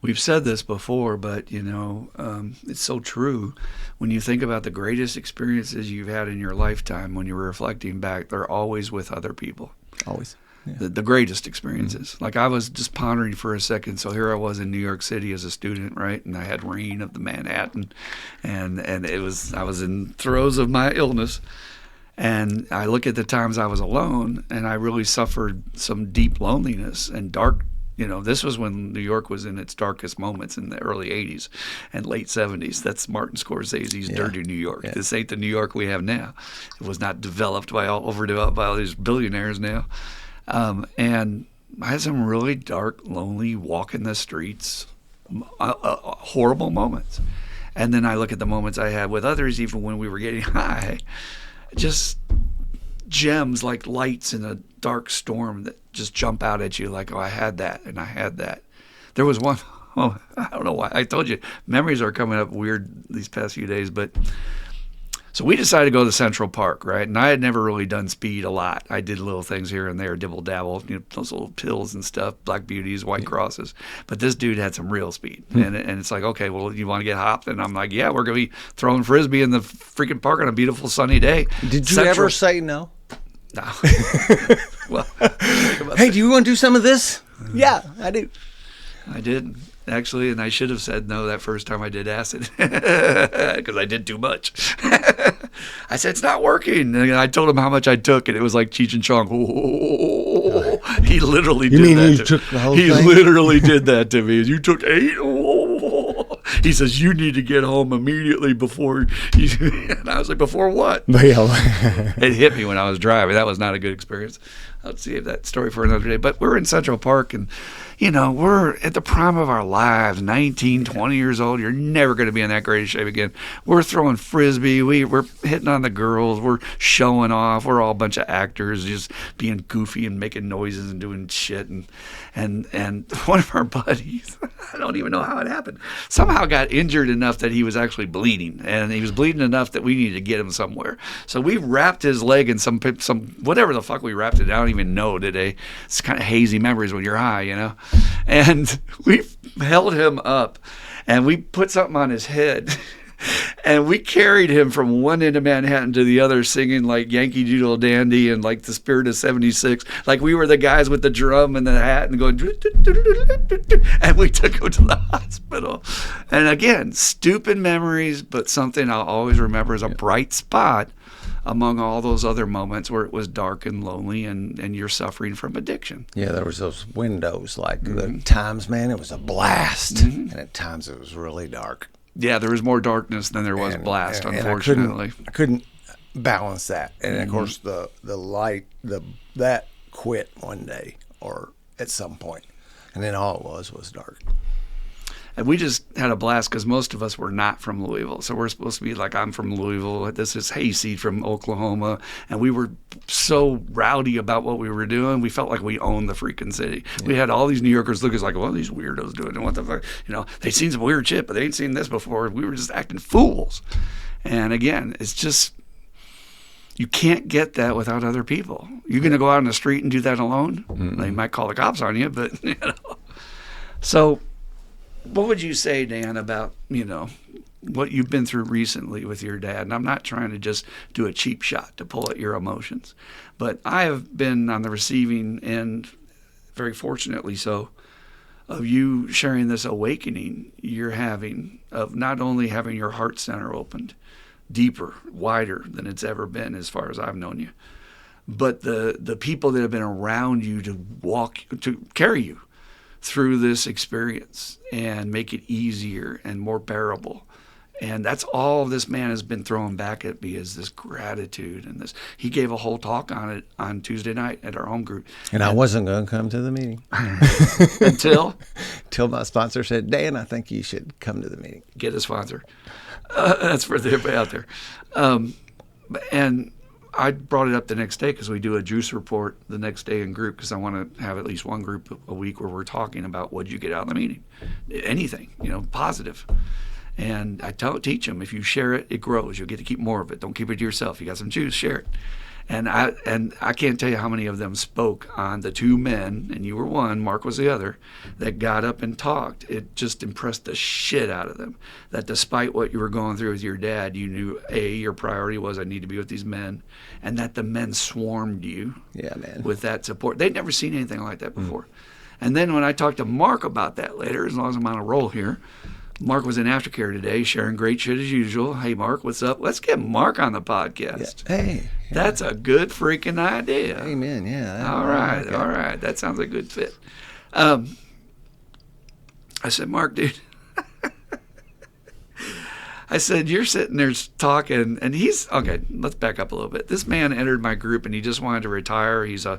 We've said this before, but it's so true. When you think about the greatest experiences you've had in your lifetime, when you're reflecting back, they're always with other people. Always. Yeah. The greatest experiences. Mm-hmm. Like I was just pondering for a second. So here I was in New York City as a student, right? And I had rain of the Manhattan, and I was in throes of my illness. And I look at the times I was alone, and I really suffered some deep loneliness and dark. This was when New York was in its darkest moments in the early 80s and late 70s. That's Martin Scorsese's Dirty New York. Yeah. This ain't the New York we have now. It was not overdeveloped by all these billionaires now. And I had some really dark, lonely, walking the streets, horrible moments. And then I look at the moments I had with others, even when we were getting high, just gems like lights in a dark storm that just jump out at you like, oh, I had that and I had that. There was one, I don't know why. I told you, memories are coming up weird these past few days, but so we decided to go to Central Park, right? And I had never really done speed a lot. I did little things here and there, dibble dabble, those little pills and stuff, Black Beauties, White Crosses. But this dude had some real speed. And it's like, okay, well, you want to get hopped? And I'm like, yeah, we're going to be throwing Frisbee in the freaking park on a beautiful sunny day. Did you ever say no? No. Well, hey, do you want to do some of this? Yeah, I do. I did. Actually, and I should have said no that first time I did acid because I did too much. I said, it's not working. And I told him how much I took, and it was like Cheech and Chong. Oh, he literally did that. You mean he took the whole thing? He literally did that to me. You took 8? Oh. He says, you need to get home immediately before you. And I was like, before what? It hit me when I was driving. That was not a good experience. I'll save that story for another day. But we're in Central Park, and we're at the prime of our lives, 19, 20 years old. You're never going to be in that great of shape again. We're throwing Frisbee. We're hitting on the girls. We're showing off. We're all a bunch of actors just being goofy and making noises and doing shit. And one of our buddies, I don't even know how it happened, somehow got injured enough that he was actually bleeding. And he was bleeding enough that we needed to get him somewhere. So we wrapped his leg in some whatever the fuck we wrapped it. I don't even know today. It's kind of hazy memories when you're high, And we held him up, and we put something on his head, and we carried him from one end of Manhattan to the other, singing like Yankee Doodle Dandy and like The Spirit of '76, like we were the guys with the drum and the hat and going, and we took him to the hospital. And again, stupid memories, but something I'll always remember as a bright spot among all those other moments where it was dark and lonely and you're suffering from addiction. Yeah, there was those windows, like the times, man, it was a blast. And at times it was really dark. Yeah, there was more darkness than there was blast, unfortunately. I couldn't balance that. And of course the light, that quit one day or at some point. And then all it was dark. And we just had a blast because most of us were not from Louisville. So we're supposed to be like, I'm from Louisville. This is Hayseed from Oklahoma. And we were so rowdy about what we were doing. We felt like we owned the freaking city. Yeah. We had all these New Yorkers look at us like, what are these weirdos doing? And what the fuck? They've seen some weird shit, but they ain't seen this before. We were just acting fools. And again, it's just, you can't get that without other people. You're going to go out on the street and do that alone? They might call the cops on you, but, So, what would you say, Dan, about, what you've been through recently with your dad? And I'm not trying to just do a cheap shot to pull at your emotions, but I have been on the receiving end, very fortunately so, of you sharing this awakening you're having of not only having your heart center opened deeper, wider than it's ever been as far as I've known you, but the people that have been around you to carry you through this experience and make it easier and more bearable. And that's all this man has been throwing back at me, is this gratitude and this. He gave a whole talk on it on Tuesday night at our home group. And I wasn't going to come to the meeting. Until my sponsor said, Dan, I think you should come to the meeting. Get a sponsor. That's for everybody out there. And I brought it up the next day because we do a juice report the next day in group, because I want to have at least one group a week where we're talking about what you get out of the meeting. Anything, positive. And I teach them, if you share it, it grows. You'll get to keep more of it. Don't keep it to yourself. You got some juice, share it. And I can't tell you how many of them spoke on the two men, and you were one, Mark was the other, that got up and talked. It just impressed the shit out of them, that despite what you were going through with your dad, you knew, your priority was, I need to be with these men, and that the men swarmed you with that support. They'd never seen anything like that before. And then when I talked to Mark about that later, as long as I'm on a roll here, Mark was in aftercare today, sharing great shit as usual. Hey, Mark, what's up? Let's get Mark on the podcast. Yeah. Hey. Yeah. That's a good freaking idea. Amen. Yeah. All right. That sounds like a good fit. I said, Mark, dude. I said, you're sitting there talking, and okay, let's back up a little bit. This man entered my group, and he just wanted to retire. He's a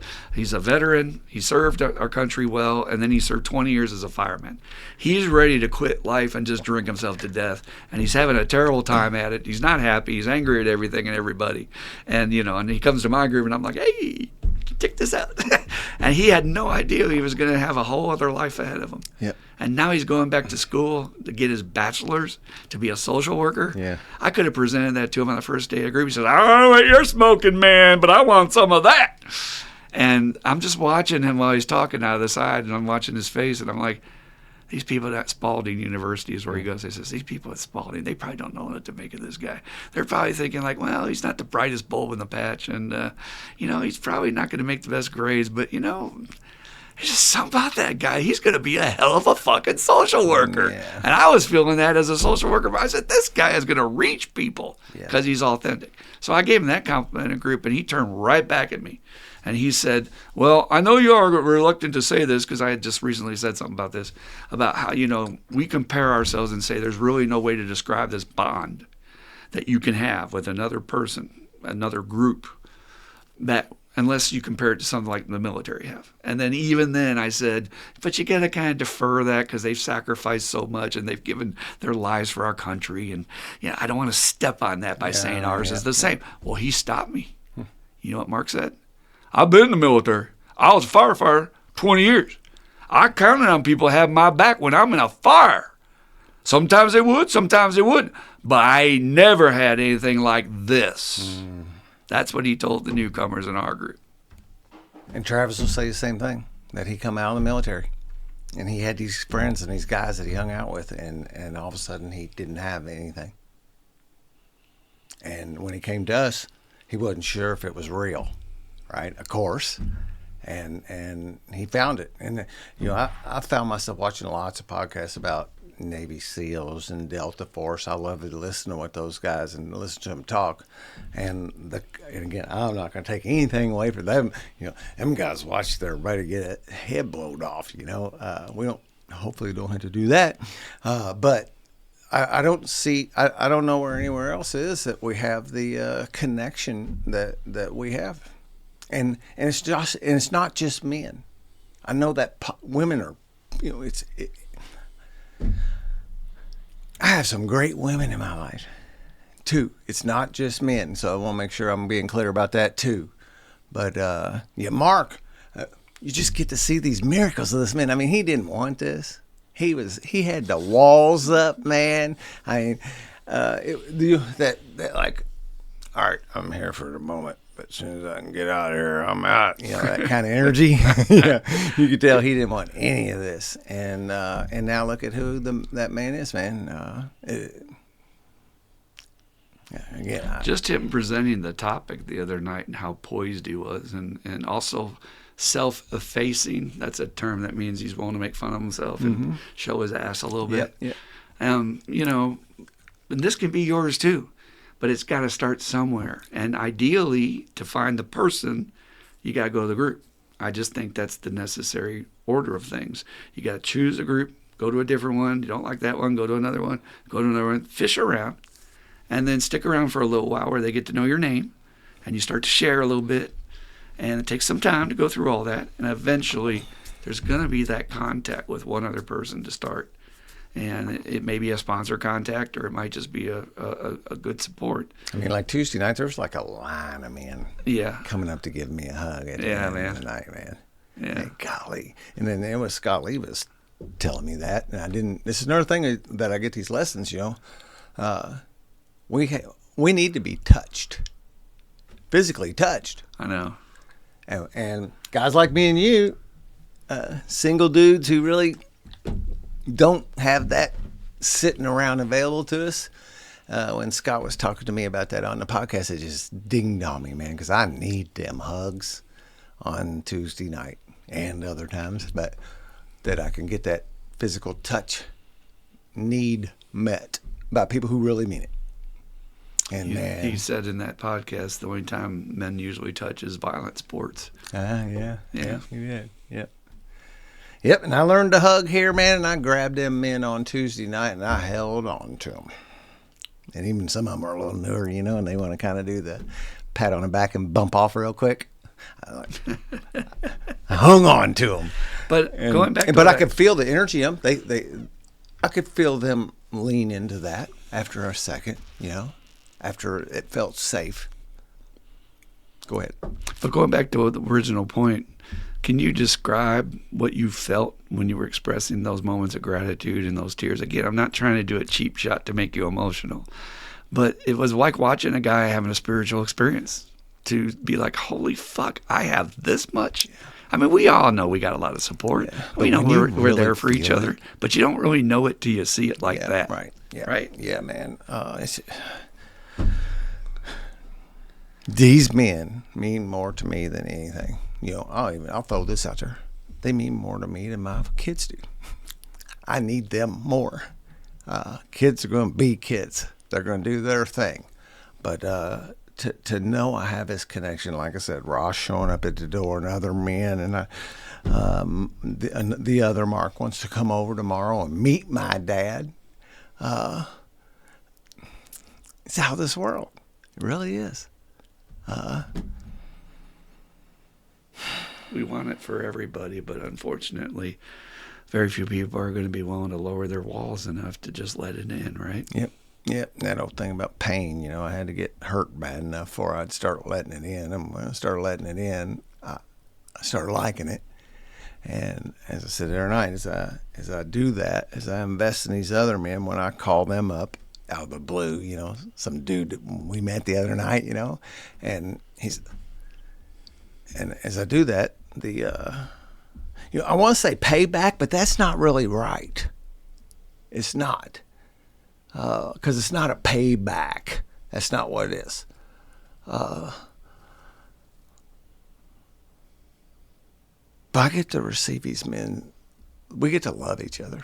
veteran. He served our country well, and then he served 20 years as a fireman. He's ready to quit life and just drink himself to death, and he's having a terrible time at it. He's not happy. He's angry at everything and everybody. And, and he comes to my group, and I'm like, hey, check this out. And he had no idea he was going to have a whole other life ahead of him. Yep. And now he's going back to school to get his bachelor's to be a social worker. Yeah. I could have presented that to him on the first day of the group. He says, I don't know what you're smoking, man, but I want some of that. And I'm just watching him while he's talking out of the side, and I'm watching his face, and I'm like, these people at Spalding University is where he goes. He says, these people at Spalding, they probably don't know what to make of this guy. They're probably thinking like, well, he's not the brightest bulb in the patch, and, he's probably not going to make the best grades, but, there's just something about that guy. He's going to be a hell of a fucking social worker. Yeah. And I was feeling that as a social worker. But I said, this guy is going to reach people because he's authentic. So I gave him that compliment in a group, and he turned right back at me. And he said, well, I know you are reluctant to say this, because I had just recently said something about this, about how, we compare ourselves and say there's really no way to describe this bond that you can have with another person, another group, that unless you compare it to something like the military have. And then even then I said, but you got to kind of defer that, because they've sacrificed so much and they've given their lives for our country. And I don't want to step on that by saying ours is the same. Well, he stopped me. You know what Mark said? I've been in the military. I was a firefighter 20 years. I counted on people having my back when I'm in a fire. Sometimes they would, sometimes they wouldn't. But I never had anything like this. That's what he told the newcomers in our group. And Travis will say the same thing, that he come out of the military. And he had these friends and these guys that he hung out with, and all of a sudden he didn't have anything. And when he came to us, he wasn't sure if it was real, right? Of course. And he found it. And, I found myself watching lots of podcasts about Navy SEALs and Delta Force. I love to listen to what those guys and listen to them talk. And again, I'm not going to take anything away from them. Them guys watch everybody get a head blown off. We hopefully don't have to do that. But I don't see. I don't know where anywhere else is that we have the connection that we have. And it's not just men. I know that women are. I have some great women in my life, too. It's not just men, so I want to make sure I'm being clear about that, too. But, Mark, you just get to see these miracles of this man. I mean, he didn't want this. He had the walls up, man. I mean, all right, I'm here for a moment. but as soon as I can get out of here, I'm out. You know, that kind of energy. Yeah, you could tell he didn't want any of this. And now look at who that man is, man. Again, just him presenting the topic the other night and how poised he was, and also self-effacing. That's a term that means he's willing to make fun of himself and show his ass a little bit. Yeah. You know, and this can be yours too, but it's got to start somewhere. And ideally, to find the person, you got to go to the group. I just think that's the necessary order of things. You got to choose a group, go to a different one. You don't like that one, go to another one, fish around, and then stick around for a little while where they get to know your name, and you start to share a little bit. And it takes some time to go through all that, and eventually there's going to be that contact with one other person to start. And it may be a sponsor contact, or it might just be a good support. I mean, like Tuesday night, there's like a line of men coming up to give me a hug at the end of the night, man. Yeah. Hey, golly. And then it was Scott Lee was telling me that, and I didn't. This is another thing that I get these lessons, you know. We need to be touched, physically touched. I know. And guys like me and you, single dudes who really don't have that sitting around available to us. When Scott was talking to me about that on the podcast, it just dinged on me, man, because I need them hugs on Tuesday night and other times, but that I can get that physical touch need met by people who really mean it. And he said in that podcast, the only time men usually touch is violent sports. Yeah, he did. Yep, and I learned to hug here, man, and I grabbed them men on Tuesday night, and I held on to them. And even some of them are a little newer, you know, and they want to kind of do the pat on the back and bump off real quick. I hung on to them. But going back to but that, I could feel the energy of them. I could feel them lean into that after a second, you know, after it felt safe. Go ahead. But going back to the original point, can you describe what you felt when you were expressing those moments of gratitude and those tears? Again, I'm not trying to do a cheap shot to make you emotional, but it was like watching a guy having a spiritual experience, to be like, holy fuck, I have this much. I mean, we all know we got a lot of support. Yeah, we know we're there for each other, but you don't really know it till you see it like that. Right. Yeah. Right. Yeah, man. These men mean more to me than anything. You know, I'll throw this out there. They mean more to me than my kids do. I need them more. Kids are going to be kids. They're going to do their thing. But to know I have this connection, like I said, Ross showing up at the door and other men, and the other Mark wants to come over tomorrow and meet my dad. It's out of this world. It really is. We want it for everybody, but unfortunately, very few people are going to be willing to lower their walls enough to just let it in, right? Yep. That old thing about pain, you know, I had to get hurt bad enough before I'd start letting it in. And when I started letting it in, I started liking it. And as I said the other night, as I do that, as I invest in these other men, when I call them up out of the blue, you know, some dude that we met the other night, you know, and as I do that, you know, I want to say payback, but that's not really right. It's not. Because it's not a payback. That's not what it is. But I get to receive these men. We get to love each other.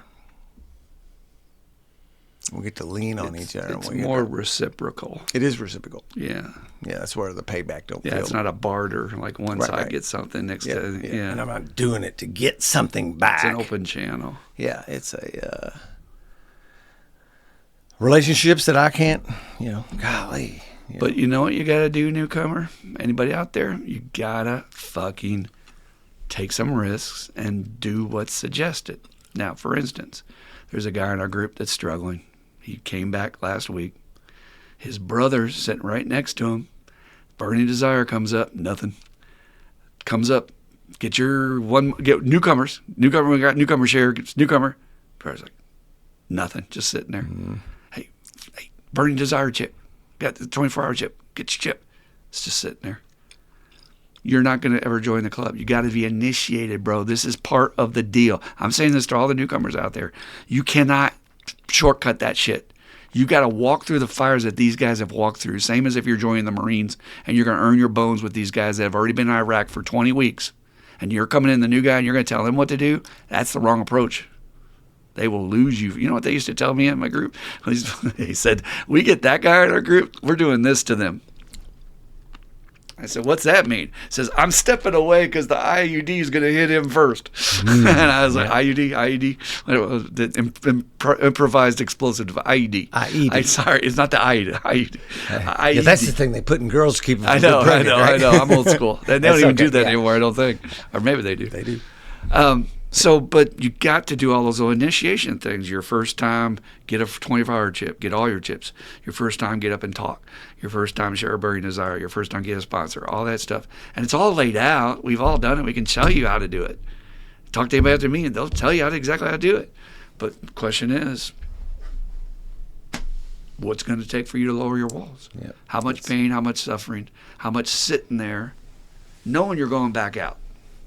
We get to lean on each other. It's more reciprocal. It is reciprocal. Yeah. Yeah, that's where the payback don't feel. Yeah, it's not a barter. Like one side gets something next to. Yeah. And I'm not doing it to get something back. It's an open channel. Yeah, it's a relationships that I can't, you know, golly. But you know what you got to do, newcomer? Anybody out there? You got to fucking take some risks and do what's suggested. Now, for instance, there's a guy in our group that's struggling. He came back last week. His brother's sitting right next to him. Burning desire comes up. Nothing. Comes up. Get newcomers. Newcomer, we got newcomer share. Newcomer. Brother's like, nothing. Just sitting there. Mm-hmm. Hey, burning desire chip. Got the 24-hour chip. Get your chip. It's just sitting there. you're not going to ever join the club. You got to be initiated, bro. This is part of the deal. I'm saying this to all the newcomers out there. You cannot shortcut that shit. You got to walk through the fires that these guys have walked through. Same as if you're joining the Marines and you're going to earn your bones with these guys that have already been in Iraq for 20 weeks. And you're coming in, the new guy, and you're going to tell them what to do. That's the wrong approach. They will lose you. You know what they used to tell me in my group? They said, we get that guy in our group, we're doing this to them. I said, what's that mean? It says, I'm stepping away because the IUD is going to hit him first. And I was like, IUD? The improvised explosive device, IED. Sorry, it's not the IED. Yeah, that's the thing they put in girls to keep them from I pregnant, know. I'm old school. They don't even do that yeah. anymore, I don't think. Or maybe they do. They do. But you got to do all those little initiation things. Your first time, get a 24-hour chip. Get all your chips. Your first time, get up and talk. Your first time, share a burning desire. Your first time, get a sponsor. All that stuff. And it's all laid out. We've all done it. We can tell you how to do it. Talk to anybody after me, and they'll tell you exactly how to do it. But the question is, what's going to take for you to lower your walls? Yep. How much pain, how much suffering, how much sitting there, knowing you're going back out.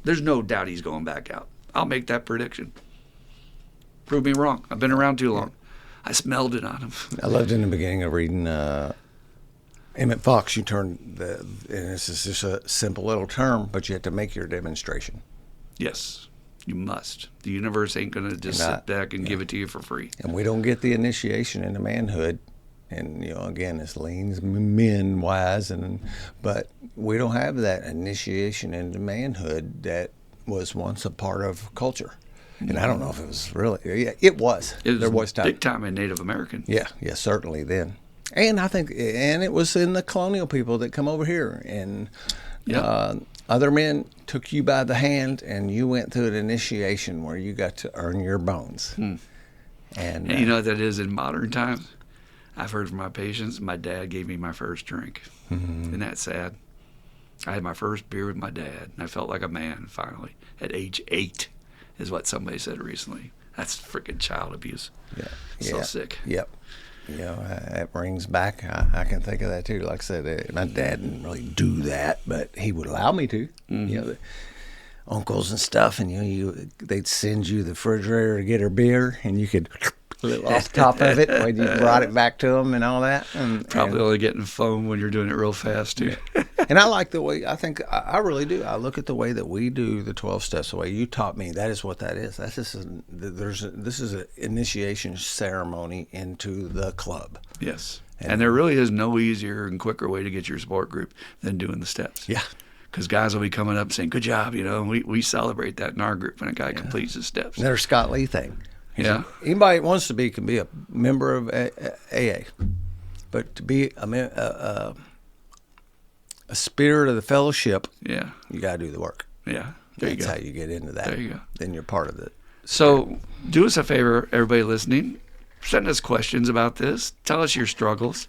There's no doubt he's going back out. I'll make that prediction. Prove me wrong. I've been around too long. I smelled it on him. I loved in the beginning of reading Emmett Fox. You turn and this is just a simple little term, but you have to make your demonstration. Yes, you must. The universe ain't going to just sit back and give it to you for free. And we don't get the initiation into manhood. And, again, it's leans men-wise, but we don't have that initiation into manhood that was once a part of culture. And I don't know if it was really, it was. There was time. Big time in Native American. Yeah, certainly then. And I think, it was in the colonial people that come over here. And other men took you by the hand and you went through an initiation where you got to earn your bones. And you know what that is in modern times? I've heard from my patients, my dad gave me my first drink. Isn't that sad? I had my first beer with my dad, and I felt like a man, finally, at age 8, is what somebody said recently. That's freaking child abuse. So sick. Yep. It brings back, I can think of that too. Like I said, my dad didn't really do that, but he would allow me to. The uncles and stuff, and they'd send you the refrigerator to get her beer, and you could off the top of it when you brought it back to them and all that. Probably only getting foam when you're doing it real fast, too. And I like the way, I really do. I look at the way that we do the 12 steps, the way you taught me. That is what that is. That's just this is an initiation ceremony into the club. Yes. And there really is no easier and quicker way to get your support group than doing the steps. Yeah. Because guys will be coming up saying, good job, and we celebrate that in our group when a guy completes his steps. There's Scott Lee thing. Yeah. Anybody that wants to can be a member of AA, but to be a spirit of the fellowship, you got to do the work. Yeah, That's how you get into that. There you go. Then you're part of it. So do us a favor, everybody listening. Send us questions about this. Tell us your struggles.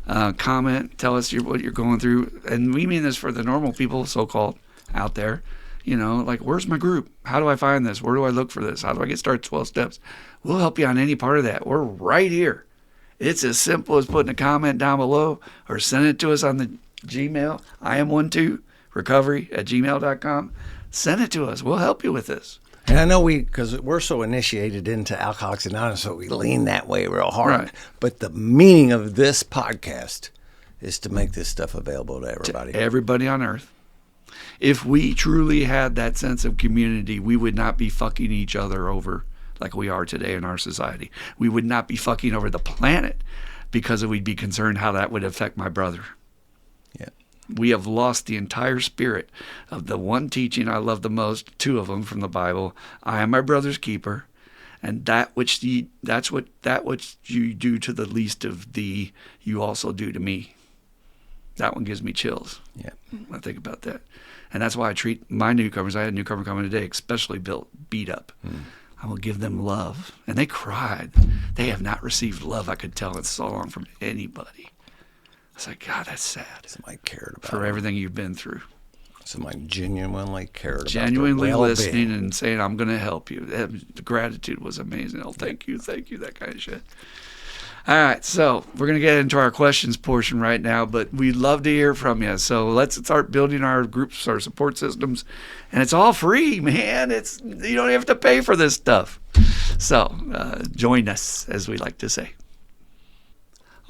Comment. Tell us what you're going through. And we mean this for the normal people, so-called, out there. Like, where's my group? How do I find this? Where do I look for this? How do I get started 12 steps? We'll help you on any part of that. We're right here. It's as simple as putting a comment down below or send it to us on the Gmail, iam12recovery@gmail.com. Send it to us. We'll help you with this. And I know because we're so initiated into Alcoholics Anonymous, so we lean that way real hard. Right. But the meaning of this podcast is to make this stuff available to everybody. To everybody on earth. If we truly had that sense of community, we would not be fucking each other over like we are today in our society. We would not be fucking over the planet because we'd be concerned how that would affect my brother. Yeah. We have lost the entire spirit of the one teaching I love the most, 2 of them from the Bible. I am my brother's keeper, and that which you do to the least of thee, you also do to me. That one gives me chills. Yeah. I think about that. And that's why I treat my newcomers, I had a newcomer coming today, especially beat up. I will give them love. And they cried. They have not received love, I could tell in so long, from anybody. I was like, God, that's sad. Somebody cared about for everything you've been through. Somebody genuinely cared about genuinely listening and saying, I'm going to help you. The gratitude was amazing. Oh, thank you, that kind of shit. All right, so we're going to get into our questions portion right now, but we'd love to hear from you. So let's start building our groups, our support systems, and it's all free, man. You don't have to pay for this stuff. So join us, as we like to say.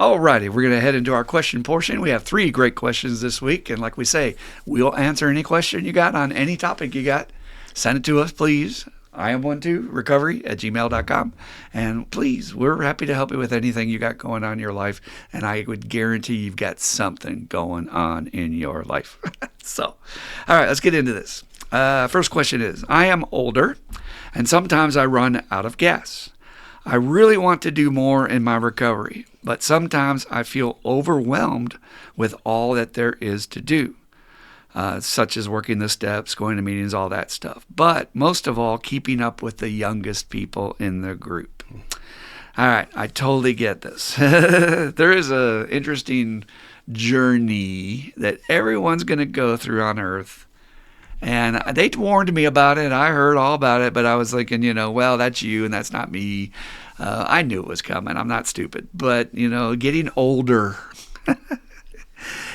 All righty, we're going to head into our question portion. We have 3 great questions this week, and like we say, we'll answer any question you got on any topic you got. Send it to us, please. Iam12recovery@gmail.com. And please, we're happy to help you with anything you got going on in your life. And I would guarantee you've got something going on in your life. So, all right, let's get into this. First question is, I am older and sometimes I run out of gas. I really want to do more in my recovery, but sometimes I feel overwhelmed with all that there is to do. Such as working the steps, going to meetings, all that stuff. But most of all, keeping up with the youngest people in the group. All right, I totally get this. There is an interesting journey that everyone's going to go through on Earth. And they warned me about it. I heard all about it, but I was thinking, well, that's you and that's not me. I knew it was coming. I'm not stupid. But, getting older,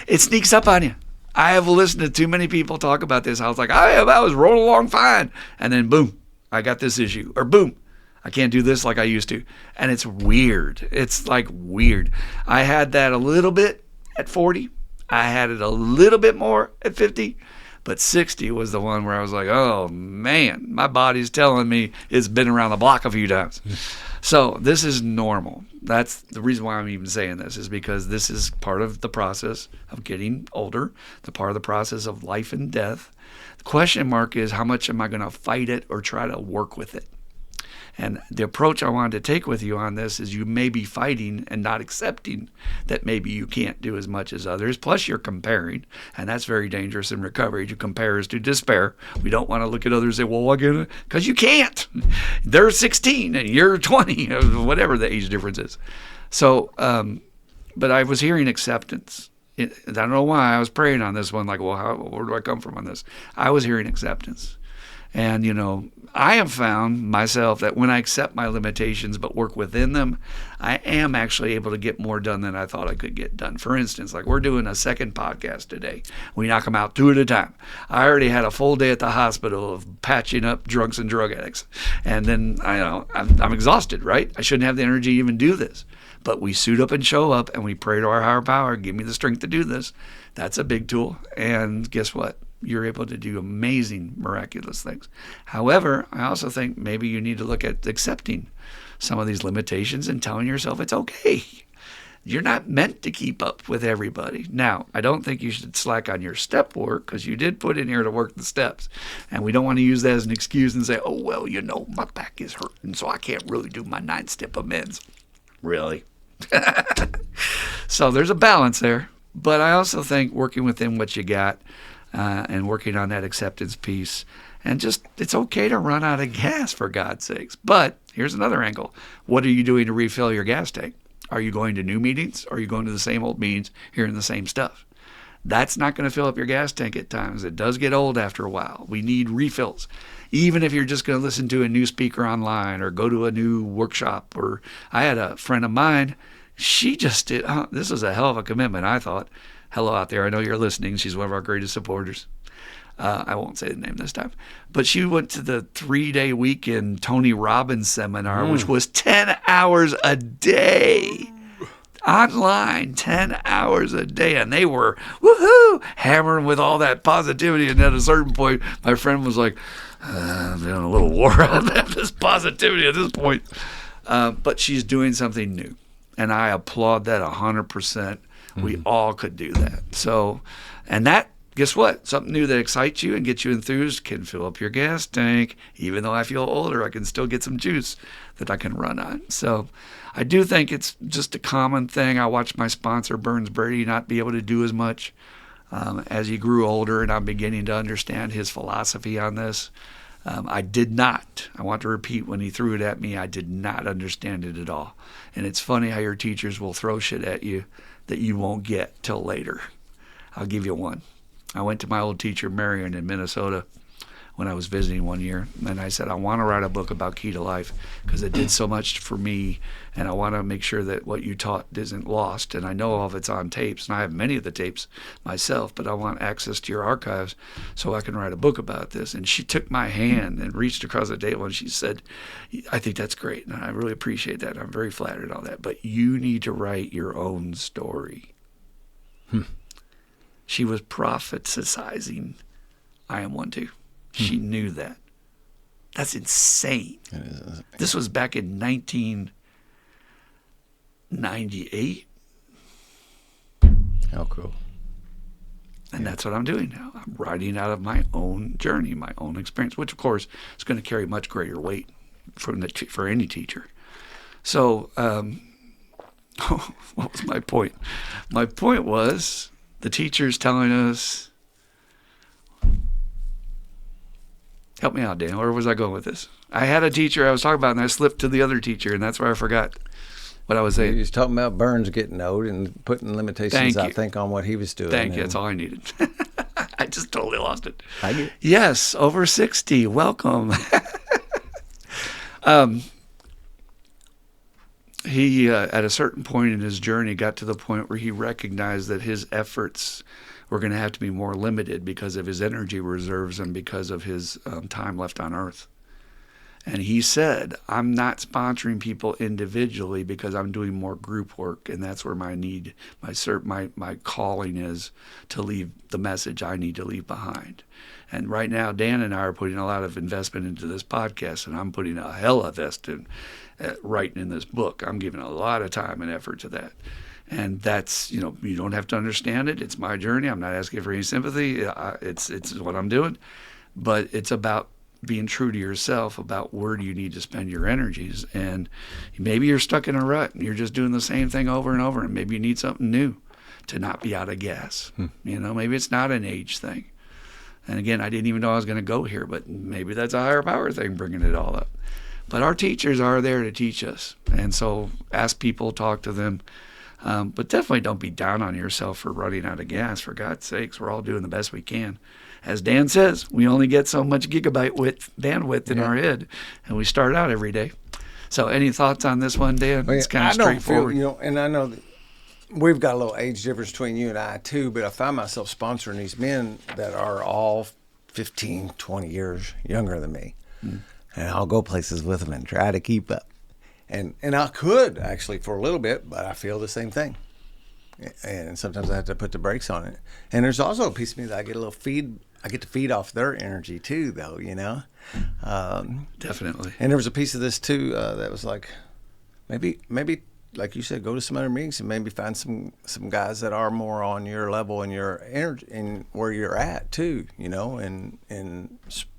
it sneaks up on you. I have listened to too many people talk about this. I was like, I was rolling along fine. And then boom, I got this issue. Or boom, I can't do this like I used to. And it's weird. It's like weird. I had that a little bit at 40. I had it a little bit more at 50. But 60 was the one where I was like, oh man, my body's telling me it's been around the block a few times. So this is normal. That's the reason why I'm even saying this, is because this is part of the process of getting older, the part of the process of life and death. The question mark is, how much am I going to fight it or try to work with it? And the approach I wanted to take with you on this is, you may be fighting and not accepting that maybe you can't do as much as others. Plus you're comparing, and that's very dangerous in recovery. To compare is to despair. We don't want to look at others and say, well, I get it, because you can't. They're 16 and you're 20, whatever the age difference is. So, but I was hearing acceptance. I don't know why. I was praying on this one, like, well, where do I come from on this? I was hearing acceptance. And, I have found myself that when I accept my limitations but work within them, I am actually able to get more done than I thought I could get done. For instance, like we're doing a second podcast today. We knock them out 2 at a time. I already had a full day at the hospital of patching up drunks and drug addicts. And then, I'm exhausted, right? I shouldn't have the energy to even do this. But we suit up and show up and we pray to our higher power, give me the strength to do this. That's a big tool. And guess what? You're able to do amazing, miraculous things. However, I also think maybe you need to look at accepting some of these limitations and telling yourself it's okay. You're not meant to keep up with everybody. Now, I don't think you should slack on your step work, because you did put in here to work the steps. And we don't want to use that as an excuse and say, oh, well, my back is hurting, so I can't really do my 9-step amends. Really? So there's a balance there. But I also think working within what you got, and working on that acceptance piece, and just, it's okay to run out of gas, for God's sakes. But here's another angle. What are you doing to refill your gas tank? Are you going to new meetings, or are you going to the same old meetings, hearing the same stuff? That's not going to fill up your gas tank at times. It does get old after a while. We need refills. Even if you're just going to listen to a new speaker online or go to a new workshop. Or I had a friend of mine, she just did, this was a hell of a commitment, I thought. Hello out there. I know you're listening. She's one of our greatest supporters. I won't say the name this time. But she went to the 3-day weekend Tony Robbins seminar, which was 10 hours a day. Online, 10 hours a day. And they were, woohoo, hammering with all that positivity. And at a certain point, my friend was like, I'm feeling a little wore out of this positivity at this point. But she's doing something new. And I applaud that 100%. We all could do that. So, and that, guess what? Something new that excites you and gets you enthused can fill up your gas tank. Even though I feel older, I can still get some juice that I can run on. So I do think it's just a common thing. I watched my sponsor, Burns Brady, not be able to do as much as he grew older, and I'm beginning to understand his philosophy on this. I did not. I want to repeat, when he threw it at me, I did not understand it at all. And it's funny how your teachers will throw shit at you that you won't get till later. I'll give you one. I went to my old teacher, Marion, in Minnesota, when I was visiting one year. And I said, I want to write a book about Key to Life because it did so much for me. And I want to make sure that what you taught isn't lost. And I know all of it's on tapes, and I have many of the tapes myself, but I want access to your archives so I can write a book about this. And she took my hand and reached across the table and she said, I think that's great. And I really appreciate that. I'm very flattered and all that. But you need to write your own story. She was prophesizing, I am one too. She knew that. That's insane. This was back in 1998. How cool. And that's what I'm doing now. I'm writing out of my own journey, my own experience, which, of course, is going to carry much greater weight for any teacher. So what was my point? My point was the teacher's telling us, help me out, Dan. Where was I going with this? I had a teacher I was talking about, and I slipped to the other teacher, and that's where I forgot what I was saying. He was talking about Burns getting old and putting limitations, I think, on what he was doing. Thank you. That's all I needed. I just totally lost it. I get it. Yes, over 60. Welcome. He, at a certain point in his journey, got to the point where he recognized that his efforts were going to have to be more limited because of his energy reserves and because of his time left on Earth. And he said, I'm not sponsoring people individually because I'm doing more group work, and that's where my need, my calling is to leave the message I need to leave behind. And right now, Dan and I are putting a lot of investment into this podcast, and I'm putting a hell of investment writing in this book. I'm giving a lot of time and effort to that. And that's, you don't have to understand it. It's my journey. I'm not asking for any sympathy. It's what I'm doing. But it's about being true to yourself about where do you need to spend your energies. And maybe you're stuck in a rut and you're just doing the same thing over and over, and maybe you need something new to not be out of gas. Maybe it's not an age thing. And again, I didn't even know I was going to go here, but maybe that's a higher power thing bringing it all up. But our teachers are there to teach us. And so ask people, talk to them. But definitely don't be down on yourself for running out of gas. For God's sakes, we're all doing the best we can. As Dan says, we only get so much gigabyte bandwidth in our head, and we start out every day. So any thoughts on this one, Dan? Well, it's kind of straightforward. And I know that we've got a little age difference between you and I, too, but I find myself sponsoring these men that are all 15, 20 years younger than me. And I'll go places with them and try to keep up. And I could, actually, for a little bit, but I feel the same thing. And sometimes I have to put the brakes on it. And there's also a piece of me that I get a little I get to feed off their energy, too, though, Definitely. And there was a piece of this, too, that was like, maybe, like you said, go to some other meetings and maybe find some guys that are more on your level and your energy and where you're at, too, and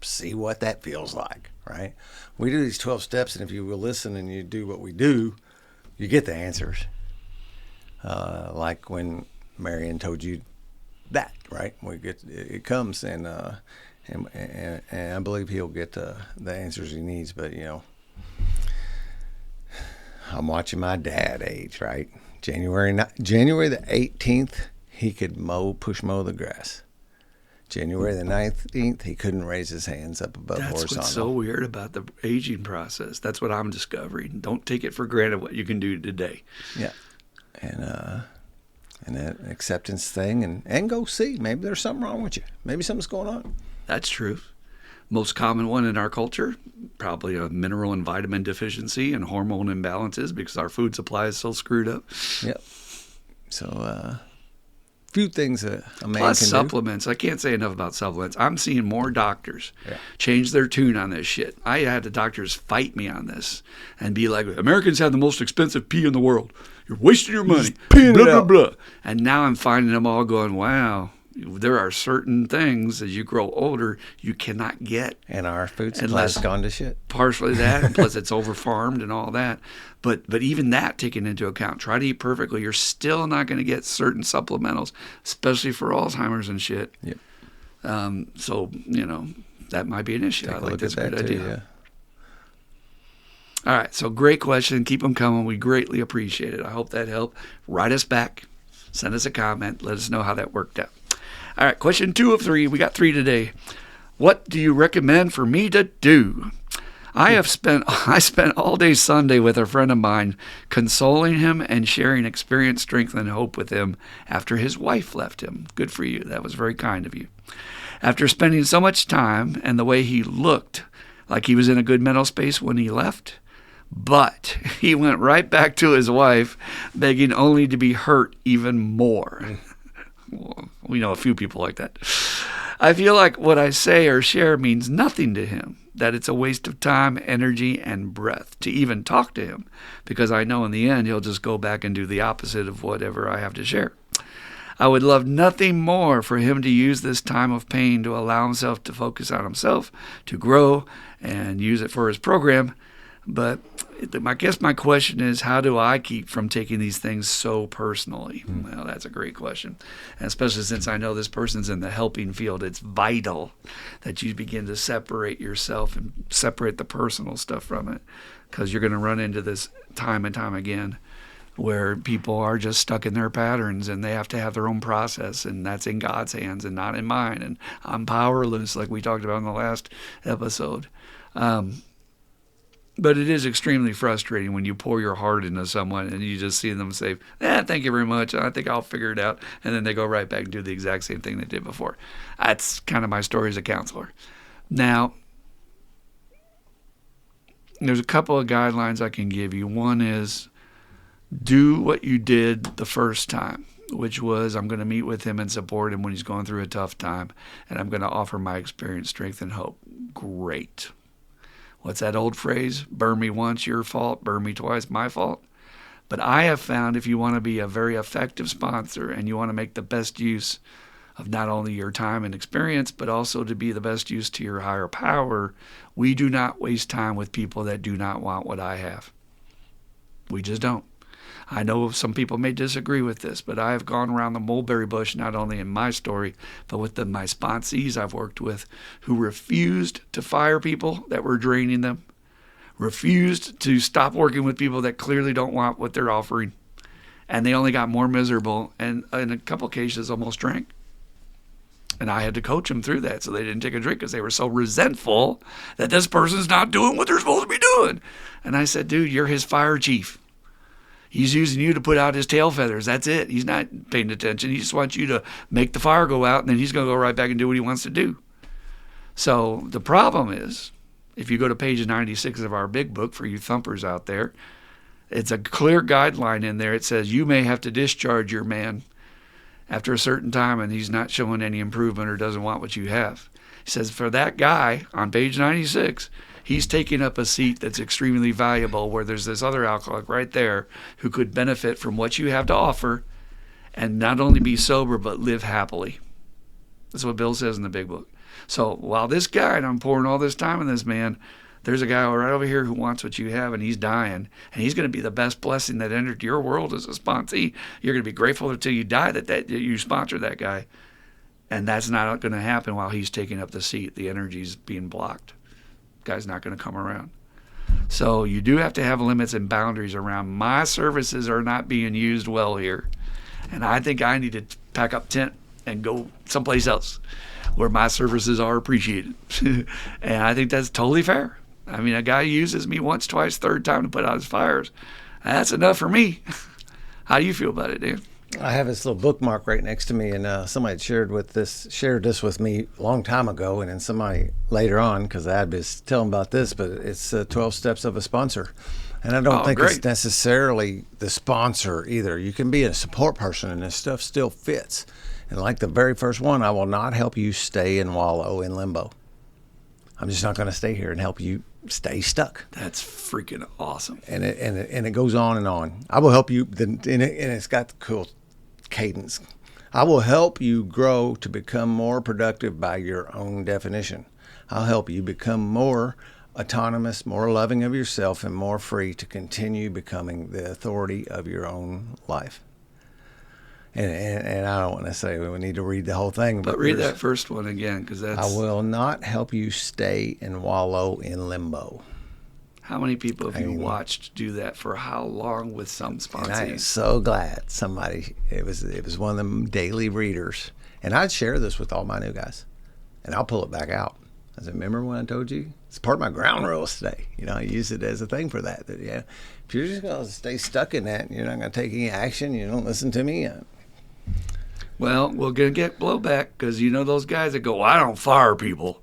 see what that feels like, right? We do these 12 steps, and if you will listen and you do what we do, you get the answers. Like when Marion told you that, right? It comes, and I believe he'll get the answers he needs. But I'm watching my dad age, right? January the 18th, he could push mow the grass. January the 19th, he couldn't raise his hands up above horizontal. That's what's so weird about the aging process. That's what I'm discovering. Don't take it for granted what you can do today. Yeah. And that acceptance thing, and go see. Maybe there's something wrong with you. Maybe something's going on. That's true. Most common one in our culture, probably a mineral and vitamin deficiency and hormone imbalances because our food supply is so screwed up. Yep. So, few things a man Plus can supplements. do. I can't say enough about supplements. I'm seeing more doctors change their tune on this shit. I had the doctors fight me on this and be like, Americans have the most expensive pee in the world. You're wasting your money. Blah, blah, blah. And now I'm finding them all going, wow, there are certain things as you grow older you cannot get. And our food supply's gone to shit. Partially that, and plus it's over-farmed and all that. But even that taken into account, try to eat perfectly, you're still not going to get certain supplementals, especially for Alzheimer's and shit. Yep. So, that might be an issue. I like this. Good idea. Yeah. All right, so great question. Keep them coming. We greatly appreciate it. I hope that helped. Write us back. Send us a comment. Let us know how that worked out. All right, question 2 of 3. We got 3 today. What do you recommend for me to do? I spent all day Sunday with a friend of mine, consoling him and sharing experience, strength, and hope with him after his wife left him. Good for you. That was very kind of you. After spending so much time and the way he looked like he was in a good mental space when he left, but he went right back to his wife, begging only to be hurt even more. We know a few people like that. I feel like what I say or share means nothing to him, that it's a waste of time, energy, and breath to even talk to him, because I know in the end he'll just go back and do the opposite of whatever I have to share. I would love nothing more for him to use this time of pain to allow himself to focus on himself, to grow, and use it for his program. But I guess my question is, how do I keep from taking these things so personally? Well, that's a great question. And especially since I know this person's in the helping field, it's vital that you begin to separate yourself and separate the personal stuff from it, because you're going to run into this time and time again where people are just stuck in their patterns and they have to have their own process, and that's in God's hands and not in mine. And I'm powerless, like we talked about in the last episode. But it is extremely frustrating when you pour your heart into someone and you just see them say, thank you very much, I think I'll figure it out. And then they go right back and do the exact same thing they did before. That's kind of my story as a counselor. Now, there's a couple of guidelines I can give you. One is, do what you did the first time, which was, I'm going to meet with him and support him when he's going through a tough time, and I'm going to offer my experience, strength, and hope. Great. What's that old phrase? Burn me once, your fault. Burn me twice, my fault. But I have found if you want to be a very effective sponsor and you want to make the best use of not only your time and experience, but also to be the best use to your higher power, we do not waste time with people that do not want what I have. We just don't. I know some people may disagree with this, but I have gone around the mulberry bush, not only in my story, but with my sponsees I've worked with, who refused to fire people that were draining them, refused to stop working with people that clearly don't want what they're offering, and they only got more miserable, and in a couple cases almost drank. And I had to coach them through that so they didn't take a drink, because they were so resentful that this person's not doing what they're supposed to be doing. And I said, dude, you're his fire chief. He's using you to put out his tail feathers. That's it. He's not paying attention. He just wants you to make the fire go out, and then he's going to go right back and do what he wants to do. So the problem is, if you go to page 96 of our big book for you thumpers out there, it's a clear guideline in there. It says you may have to discharge your man after a certain time and he's not showing any improvement or doesn't want what you have. He says for that guy on page 96, he's taking up a seat that's extremely valuable, where there's this other alcoholic right there who could benefit from what you have to offer and not only be sober, but live happily. That's what Bill says in the big book. So while this guy, and I'm pouring all this time in this man, there's a guy right over here who wants what you have, and he's dying, and he's going to be the best blessing that entered your world as a sponsee. You're going to be grateful until you die that you sponsored that guy. And that's not going to happen while he's taking up the seat. The energy's being blocked. Guy's not going to come around. So you do have to have limits and boundaries around, my services are not being used well here, and I think I need to pack up tent and go someplace else where my services are appreciated. And I think that's totally fair. I mean, a guy uses me once, twice, third time to put out his fires. That's enough for me. How do you feel about it, Dan? I have this little bookmark right next to me, and somebody shared this with me a long time ago, and then somebody later on, because I had been telling about this, but it's 12 Steps of a Sponsor. And I don't think it's necessarily the sponsor either. You can be a support person, and this stuff still fits. And like the very first one, I will not help you stay and wallow in limbo. I'm just not going to stay here and help you stay stuck. That's freaking awesome. And it goes on and on. I will help you, and it's got the cool cadence. I will help you grow to become more productive by your own definition. I'll help you become more autonomous, more loving of yourself, and more free to continue becoming the authority of your own life. And I don't want to say we need to read the whole thing. But read that first one again, because that's... I will not help you stay and wallow in limbo. How many people have you watched do that for how long with some sponsees? And I am so glad somebody, it was one of them daily readers. And I'd share this with all my new guys. And I'll pull it back out. I said, remember when I told you? It's part of my ground rules today. I use it as a thing for that. If you're just going to stay stuck in that, and you're not going to take any action, you don't listen to me. Well, we're going to get blowback because those guys that go, well, I don't fire people,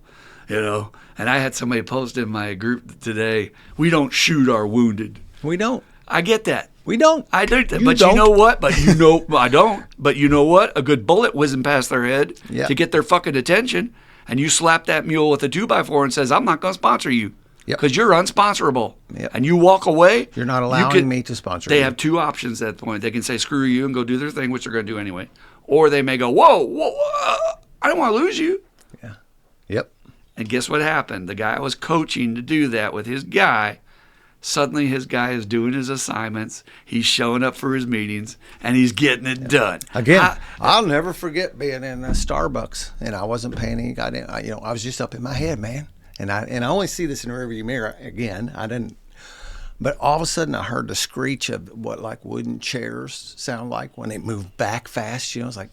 And I had somebody post in my group today, we don't shoot our wounded. We don't. I get that. We don't. I do that. You But don't. you know what? I don't. But you know what? A good bullet whizzing past their head to get their fucking attention, and you slap that mule with a 2x4 and says, I'm not going to sponsor you because you're unsponsorable. Yep. And you walk away. You're not allowing me to sponsor you. They have two options at that point. They can say, screw you, and go do their thing, which they're going to do anyway. Or they may go, whoa, I don't want to lose you. Yeah. Yep. And guess what happened? The guy I was coaching to do that with his guy, suddenly his guy is doing his assignments, he's showing up for his meetings, and he's getting it done. Again, I'll never forget being in a Starbucks, and I wasn't paying any goddamn, I was just up in my head, man. And I only see this in the rearview mirror. Again, I didn't, but all of a sudden I heard the screech of what like wooden chairs sound like when they move back fast, it's like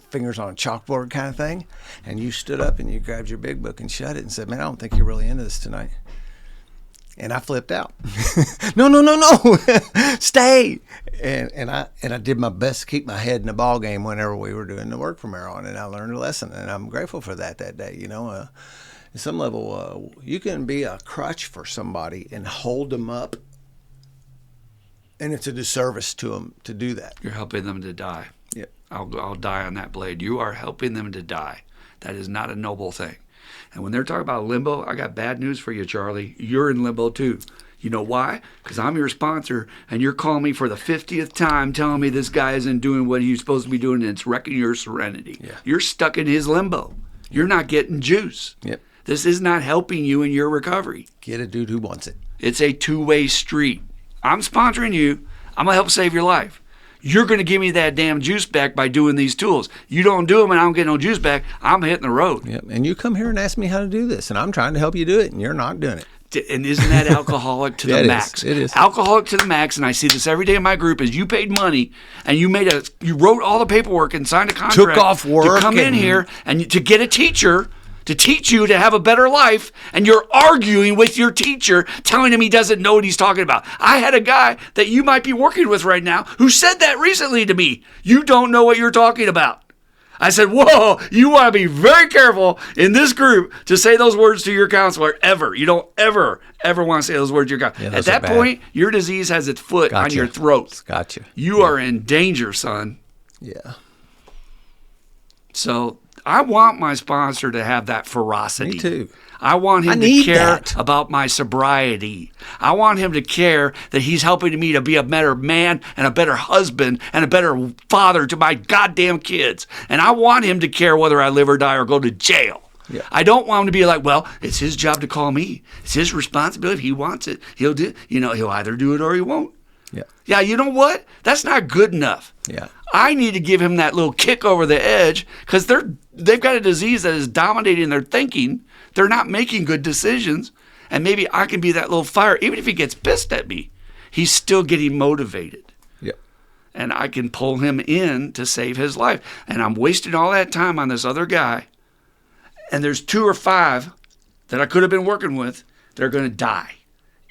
fingers on a chalkboard kind of thing. And you stood up and you grabbed your big book and shut it and said, man, I don't think you're really into this tonight. And I flipped out. No, stay. And I did my best to keep my head in the ball game whenever we were doing the work from there on, and I learned a lesson, and I'm grateful for that day. At some level, you can be a crutch for somebody and hold them up, and it's a disservice to them to do that. You're helping them to die. Yep. I'll die on that blade. You are helping them to die. That is not a noble thing. And when they're talking about limbo, I got bad news for you, Charlie. You're in limbo too. You know why? Because I'm your sponsor, and you're calling me for the 50th time telling me this guy isn't doing what he's supposed to be doing, and it's wrecking your serenity. Yeah. You're stuck in his limbo. You're not getting juice. Yep. This is not helping you in your recovery. Get a dude who wants it. It's a two-way street. I'm sponsoring you. I'm going to help save your life. You're going to give me that damn juice back by doing these tools. You don't do them and I don't get no juice back, I'm hitting the road. Yep. And you come here and ask me how to do this, and I'm trying to help you do it, and you're not doing it. And isn't that alcoholic to the max? It is. Alcoholic to the max, and I see this every day in my group, is you paid money and you wrote all the paperwork and signed a contract. Took off work to come in here and to get a teacher to teach you to have a better life, and you're arguing with your teacher, telling him he doesn't know what he's talking about. I had a guy that you might be working with right now who said that recently to me. You don't know what you're talking about. I said, whoa, you want to be very careful in this group to say those words to your counselor ever. You don't ever want to say those words to your counselor. Yeah, at that point, your disease has its foot on your throat. Gotcha. You are in danger, son. Yeah. So I want my sponsor to have that ferocity. Me too. I want him to care about my sobriety. I want him to care that he's helping me to be a better man and a better husband and a better father to my goddamn kids. And I want him to care whether I live or die or go to jail. Yeah. I don't want him to be like, well, it's his job to call me. It's his responsibility. If he wants it, he'll do it. He'll either do it or he won't. Yeah. Yeah, you know what? That's not good enough. Yeah. I need to give him that little kick over the edge because they've got a disease that is dominating their thinking. They're not making good decisions. And maybe I can be that little fire. Even if he gets pissed at me, he's still getting motivated. Yep. And I can pull him in to save his life. And I'm wasting all that time on this other guy. And there's 2 or 5 that I could have been working with that are going to die.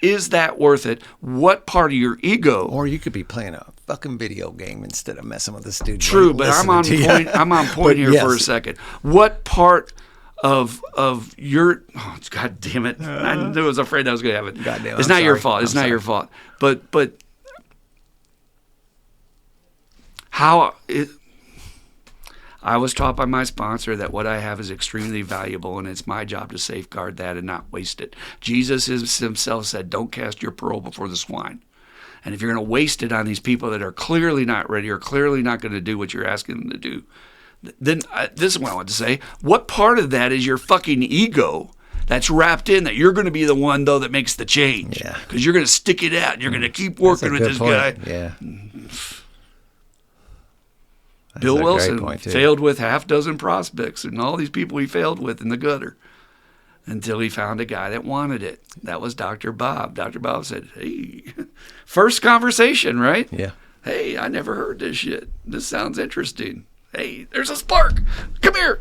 Is that worth it? What part of your ego? Or you could be playing a fucking video game instead of messing with the student. True, but I'm on point. I'm on point here for a second. What part of your? Oh, God damn it! I was afraid I was going to have it. God damn, it's not your fault. It's not your fault. But how it? I was taught by my sponsor that what I have is extremely valuable, and it's my job to safeguard that and not waste it. Jesus himself said, don't cast your pearl before the swine. And if you're going to waste it on these people that are clearly not ready or clearly not going to do what you're asking them to do, then this is what I want to say. What part of that is your fucking ego that's wrapped in that you're going to be the one, though, that makes the change? Yeah. Because you're going to stick it out. You're going to keep working with this guy. Yeah. Bill Wilson failed with half dozen prospects and all these people he failed with in the gutter until he found a guy that wanted it. That was Dr. Bob. Dr. Bob said, hey, first conversation, right? Yeah. Hey, I never heard this shit. This sounds interesting. Hey, there's a spark. Come here.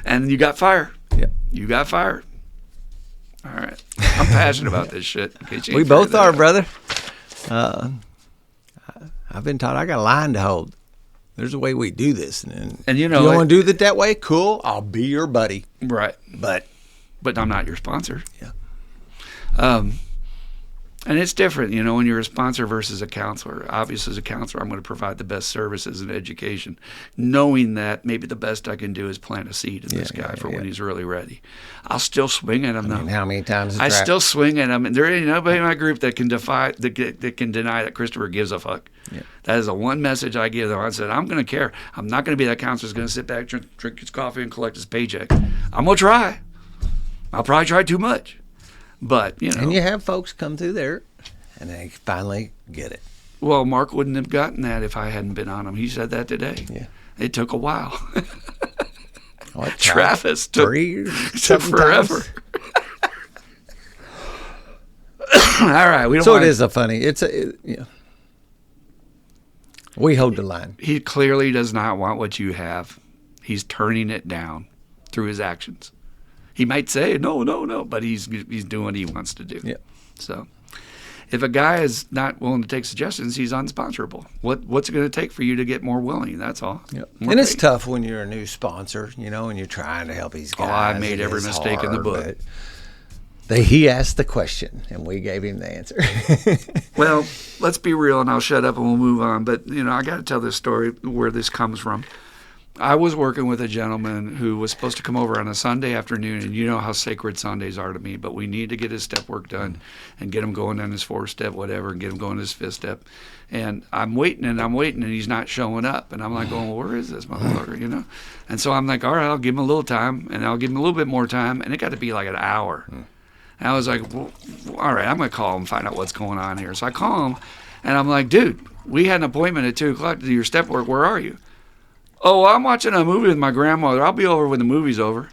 And you got fired. Yeah. You got fired. All right. I'm passionate about this shit. In case you We ain't both figured are, that out. brother. I've been taught I got a line to hold. There's a way we do this. And you if know, you want to do it that way, cool. I'll be your buddy. Right. But I'm not your sponsor. yeah. And it's different, you know, when you're a sponsor versus a counselor. Obviously, as a counselor, I'm going to provide the best services and education, knowing that maybe the best I can do is plant a seed in this guy for when he's really ready. I'll still swing at him, though. I mean, how many times? I still swing at him, and there ain't nobody in my group that can that can deny that Christopher gives a fuck. Yeah. That is the one message I give them. I said, I'm going to care. I'm not going to be that counselor who's going to sit back, drink his coffee, and collect his paycheck. I'm going to try. I'll probably try too much. But, you know. And you have folks come through there, and they finally get it. Well, Mark wouldn't have gotten that if I hadn't been on him. He said that today. Yeah. It took a while. What, Travis took 3 years? took forever. All right. We don't So want, it is a funny. Yeah. We hold the line. He clearly does not want what you have. He's turning it down through his actions. He might say, no, but he's doing what he wants to do. Yeah. So if a guy is not willing to take suggestions, he's unsponsorable. What's it going to take for you to get more willing? That's all. Yep. More And it's pay. tough when you're a new sponsor, you know, and you're trying to help these guys. I made It every is mistake in the hard, book. but he asked the question, and we gave him the answer. Well, let's be real, and I'll shut up and we'll move on. But, you know, I got to tell this story where this comes from. I was working with a gentleman who was supposed to come over on a Sunday afternoon, and you know how sacred Sundays are to me, but we need to get his step work done and get him going on his 4-step, whatever, and get him going his 5th step. And I'm waiting, and he's not showing up. And I'm like, well, where is this motherfucker, you know? And so I'm like, all right, I'll give him a little time, and I'll give him a little bit more time, and it got to be like an hour. And I was like, well, all right, I'm going to call him and find out what's going on here. So I call him, and I'm like, dude, we had an appointment at 2 o'clock to do your step work. Where are you? Oh, I'm watching a movie with my grandmother. I'll be over when the movie's over.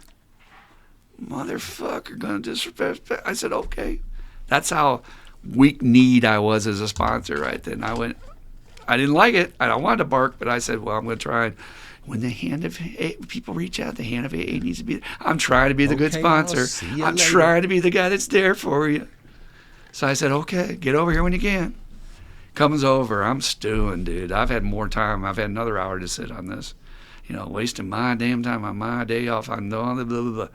Motherfucker, gonna disrespect. I said, okay. That's how weak-kneed I was as a sponsor right then. I didn't like it. I don't want to bark, but I said, well, I'm going to try. When the hand of people reach out, the hand of AA needs to be there. I'm trying to be the good Okay, I'll sponsor. see you I'm later. trying to be the guy that's there for you. So I said, okay, get over here when you can. Comes over. I'm stewing, dude. I've had more time. I've had another hour to sit on this. You know, wasting my damn time on my day off on all the blah, blah, blah.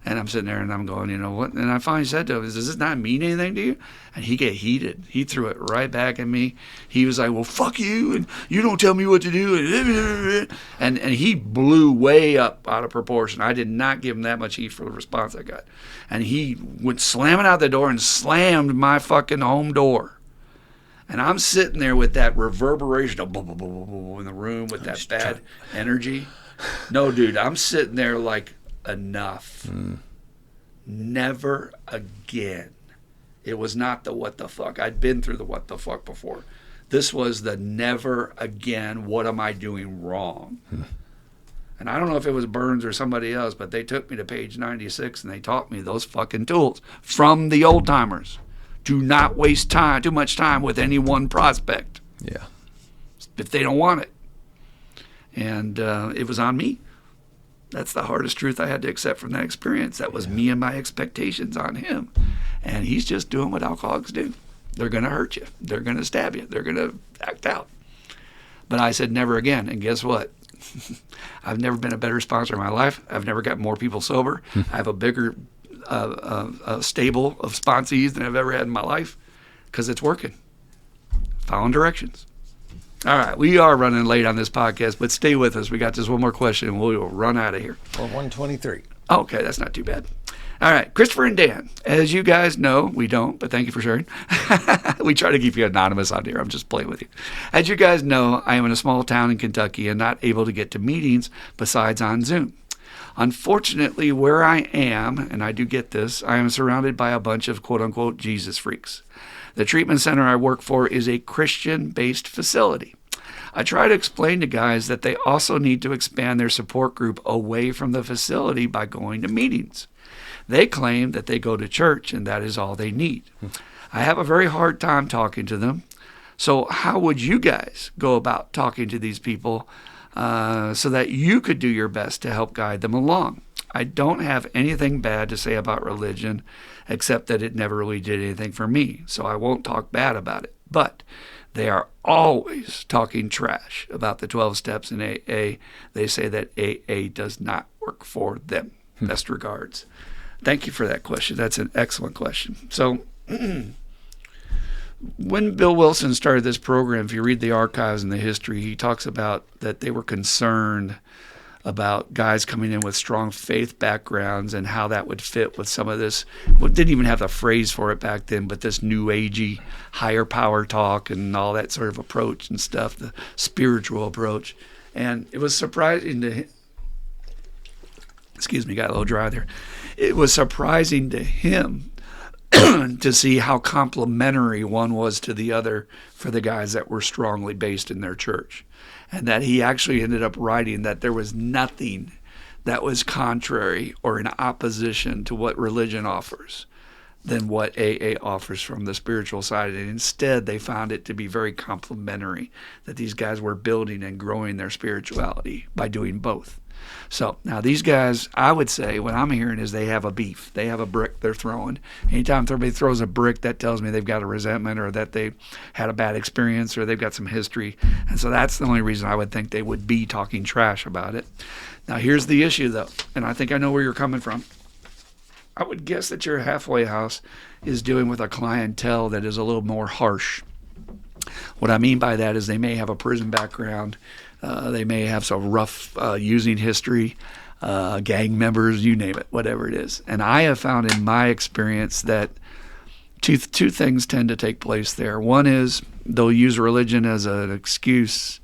And I'm sitting there and I'm going, you know what? And I finally said to him, does this not mean anything to you? And he get heated. He threw it right back at me. He was like, well, fuck you, and you don't tell me what to do. And he blew way up out of proportion. I did not give him that much heat for the response I got. And he went slamming out the door and slammed my fucking home door. And I'm sitting there with that reverberation of in the room with that bad energy. No, dude, I'm sitting there like, enough. Never again. It was not the what the fuck. I'd been through the what the fuck before. This was the never again, what am I doing wrong? And I don't know if it was Burns or somebody else, but they took me to page 96 and they taught me those fucking tools from the old timers. Do not waste too much time with any one prospect. Yeah. If they don't want it. And it was on me. That's the hardest truth I had to accept from that experience. That was me and my expectations on him. And he's just doing what alcoholics do. They're going to hurt you. They're going to stab you. They're going to act out. But I said never again. And guess what? I've never been a better sponsor in my life. I've never got more people sober. I have a bigger stable of sponsees than I've ever had in my life because it's working. Following directions. All right, we are running late on this podcast, but stay with us. We got just one more question, and we'll run out of here. Or 123. Okay, that's not too bad. All right, Christopher and Dan, as you guys know, we don't, but thank you for sharing. We try to keep you anonymous on here. I'm just playing with you. As you guys know, I am in a small town in Kentucky and not able to get to meetings besides on Zoom. Unfortunately, where I am, and I do get this, I am surrounded by a bunch of quote-unquote Jesus freaks. The treatment center I work for is a Christian-based facility. I try to explain to guys that they also need to expand their support group away from the facility by going to meetings. They claim that they go to church and that is all they need. I have a very hard time talking to them. So how would you guys go about talking to these people so that you could do your best to help guide them along? I don't have anything bad to say about religion, except that it never really did anything for me, so I won't talk bad about it. But they are always talking trash about the 12 steps in AA. They say that AA does not work for them. Best regards. Thank you for that question. That's an excellent question. So when Bill Wilson started this program, if you read the archives and the history, he talks about that they were concerned about guys coming in with strong faith backgrounds and how that would fit with some of this. Well, didn't even have the phrase for it back then, but this new agey higher power talk and all that sort of approach and stuff, the spiritual approach. And it was surprising to excuse me, got a little dry there. It was surprising to him to see how complementary one was to the other for the guys that were strongly based in their church. And that he actually ended up writing that there was nothing that was contrary or in opposition to what religion offers than what AA offers from the spiritual side. And instead, they found it to be very complementary, that these guys were building and growing their spirituality by doing both. So now these guys, I would say, what I'm hearing is they have a beef. They have a brick they're throwing. Anytime somebody throws a brick, that tells me they've got a resentment or that they had a bad experience or they've got some history. And so that's the only reason I would think they would be talking trash about it. Now here's the issue, though, and I think I know where you're coming from. I would guess that your halfway house is dealing with a clientele that is a little more harsh. What I mean by that is they may have a prison background. They may have some rough using history, gang members, you name it, whatever it is. And I have found in my experience that two things tend to take place there. One is they'll use religion as an excuse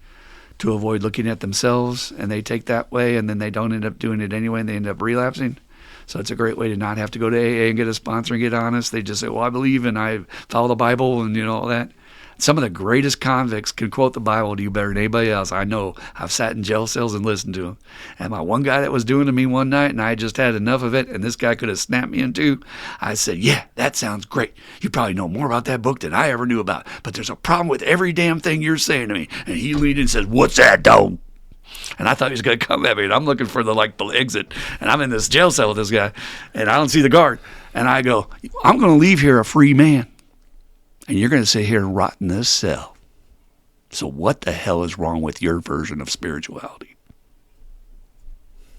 to avoid looking at themselves, and they take that way, and then they don't end up doing it anyway, and they end up relapsing. So it's a great way to not have to go to AA and get a sponsor and get honest. They just say, well, I believe and I follow the Bible and all that. Some of the greatest convicts can quote the Bible to you better than anybody else. I know. I've sat in jail cells and listened to them. And my one guy that was doing to me one night, and I just had enough of it, and this guy could have snapped me in two, I said, yeah, that sounds great. You probably know more about that book than I ever knew about. But there's a problem with every damn thing you're saying to me. And he leaned in and says, what's that, dog? And I thought he was going to come at me, and I'm looking for the exit. And I'm in this jail cell with this guy, and I don't see the guard. And I go, I'm going to leave here a free man. And you're going to sit here and rot in this cell. So what the hell is wrong with your version of spirituality?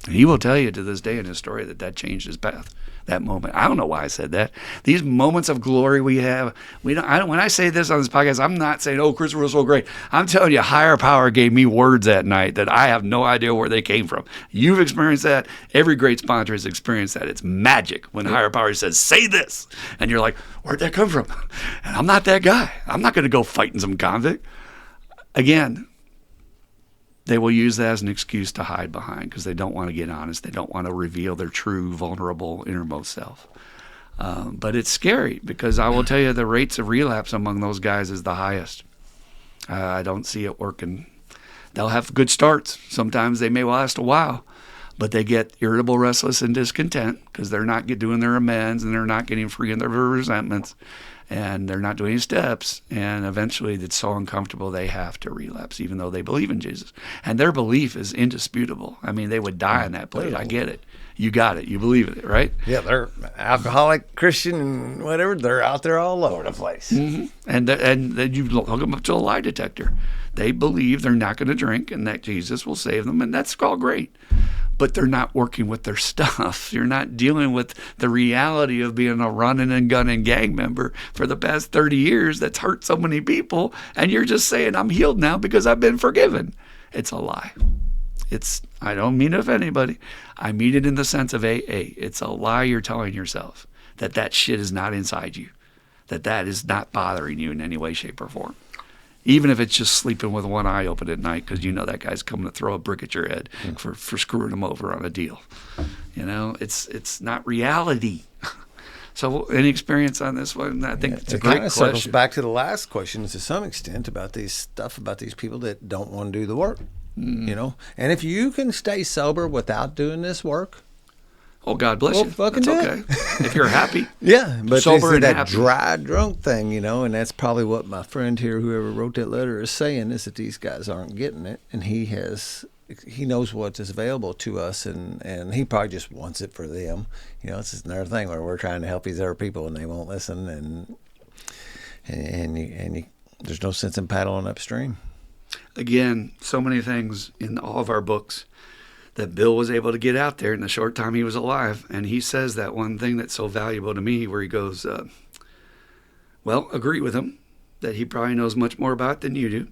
And he will tell you to this day in his story that changed his path, that moment. I don't know why I said that. These moments of glory we have, when I say this on this podcast, I'm not saying, oh, Christopher was so great. I'm telling you, higher power gave me words that night that I have no idea where they came from. You've experienced that. Every great sponsor has experienced that. It's magic when higher power says, say this. And you're like, where'd that come from? And I'm not that guy. I'm not going to go fighting some convict. Again, they will use that as an excuse to hide behind because they don't want to get honest. They don't want to reveal their true, vulnerable, innermost self. But it's scary because I will tell you the rates of relapse among those guys is the highest. I don't see it working. They'll have good starts. Sometimes they may last a while, but they get irritable, restless, and discontent because they're not doing their amends and they're not getting free of their resentments. And they're not doing any steps, and eventually it's so uncomfortable they have to relapse, even though they believe in Jesus. And their belief is indisputable. I mean, they would die in that place. I get it. You got it. You believe in it, right? Yeah, they're alcoholic, Christian, and whatever. They're out there all over the place. Mm-hmm. And then you hook them up to a lie detector. They believe they're not going to drink and that Jesus will save them, and that's all great. But they're not working with their stuff. You're not dealing with the reality of being a running and gunning gang member for the past 30 years that's hurt so many people, and you're just saying, I'm healed now because I've been forgiven. It's a lie. I don't mean it of anybody. I mean it in the sense of AA. It's a lie you're telling yourself that shit is not inside you, that is not bothering you in any way, shape, or form. Even if it's just sleeping with one eye open at night because you know that guy's coming to throw a brick at your head for screwing him over on a deal. It's not reality. So any experience on this one? I think it's a great question. It kind of circles back to the last question to some extent about these people that don't want to do the work. And if you can stay sober without doing this work, oh, God bless you. Fucking that's okay. If you're happy. Yeah, but sober and that happy. dry drunk thing, and that's probably what my friend here, whoever wrote that letter, is saying, is that these guys aren't getting it, and he has he knows what is available to us, and he probably just wants it for them. It's just another thing where we're trying to help these other people and they won't listen, and there's no sense in paddling upstream. Again, so many things in all of our books that Bill was able to get out there in the short time he was alive. And he says that one thing that's so valuable to me, where he goes, agree with him that he probably knows much more about it than you do,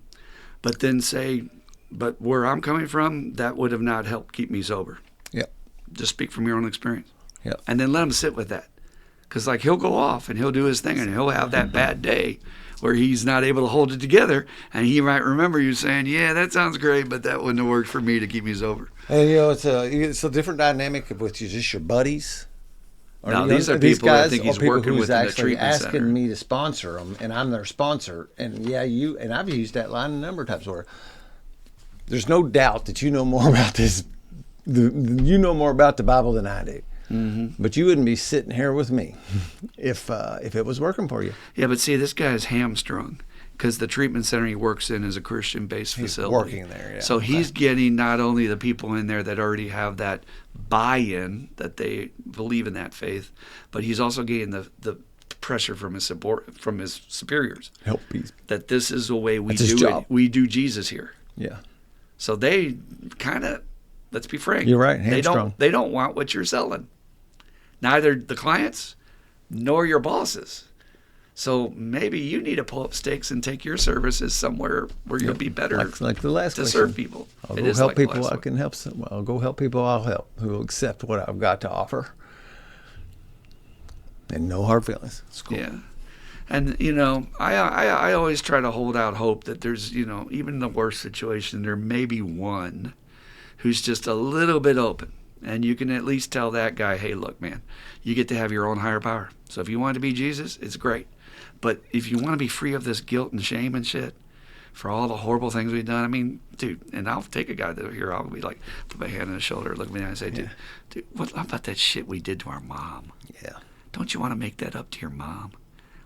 but then say, but where I'm coming from, that would have not helped keep me sober. Yep. Just speak from your own experience. Yep. And then let him sit with that. Because he'll go off and he'll do his thing and he'll have that bad day where he's not able to hold it together, and he might remember you saying, yeah, that sounds great, but that wouldn't have worked for me to keep me sober. And it's a different dynamic with just your buddies. Now, these are people I think he's working with in the actually treatment asking center. me to sponsor them, and I'm their sponsor. And and I've used that line a number of times where there's no doubt that you know more about this. You know more about the Bible than I do. Mm-hmm. But you wouldn't be sitting here with me if it was working for you. Yeah, but see, this guy's hamstrung because the treatment center he works in is a Christian-based facility. Working there, yeah. So he's getting not only the people in there that already have that buy-in, that they believe in that faith, but he's also getting the pressure from his superiors. Help these. That this is the way we That's his do job. it. We do Jesus here. Yeah. So they kind of, let's be frank. You're right, hamstrung. They don't want what you're selling. Neither the clients nor your bosses. So maybe you need to pull up stakes and take your services somewhere where you'll be better like the last to question. serve people. I'll go help people I can help. I'll go help people I'll help who will accept what I've got to offer. And no hard feelings. It's cool. Yeah. And, I always try to hold out hope that there's, even in the worst situation, there may be one who's just a little bit open. And you can at least tell that guy, hey, look, man, you get to have your own higher power. So if you want to be Jesus, it's great. But if you want to be free of this guilt and shame and shit for all the horrible things we've done, dude, and I'll take a guy here, I'll be like, put my hand on his shoulder, look at me and say, dude, what about that shit we did to our mom? Yeah. Don't you want to make that up to your mom?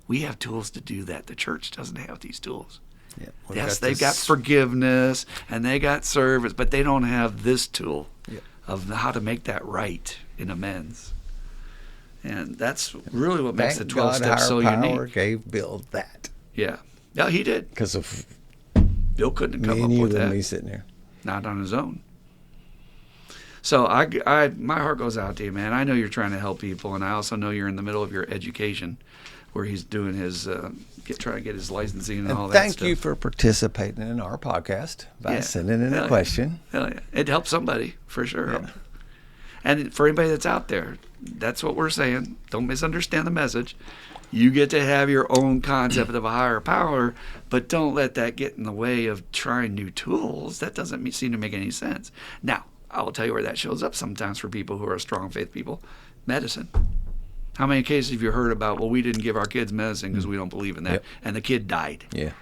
We have tools to do that. The church doesn't have these tools. Yeah. Yes, they've got forgiveness and they got service, but they don't have this tool of how to make that right in amends. And that's really what makes the 12 steps so unique. Power gave Bill that. Yeah. Yeah, he did. Because of Bill couldn't come me up and you with and that. me sitting there. Not on his own. So my heart goes out to you, man. I know you're trying to help people, and I also know you're in the middle of your education where he's doing his trying to get his licensing and all that stuff. Thank you for participating in our podcast by sending in a question. Hell yeah. It helps somebody, for sure. Yeah. And for anybody that's out there, that's what we're saying. Don't misunderstand the message. You get to have your own concept of a higher power, but don't let that get in the way of trying new tools. That doesn't seem to make any sense. Now, I will tell you where that shows up sometimes for people who are strong faith people. Medicine. How many cases have you heard about, well, we didn't give our kids medicine because we don't believe in that, and the kid died? Yeah.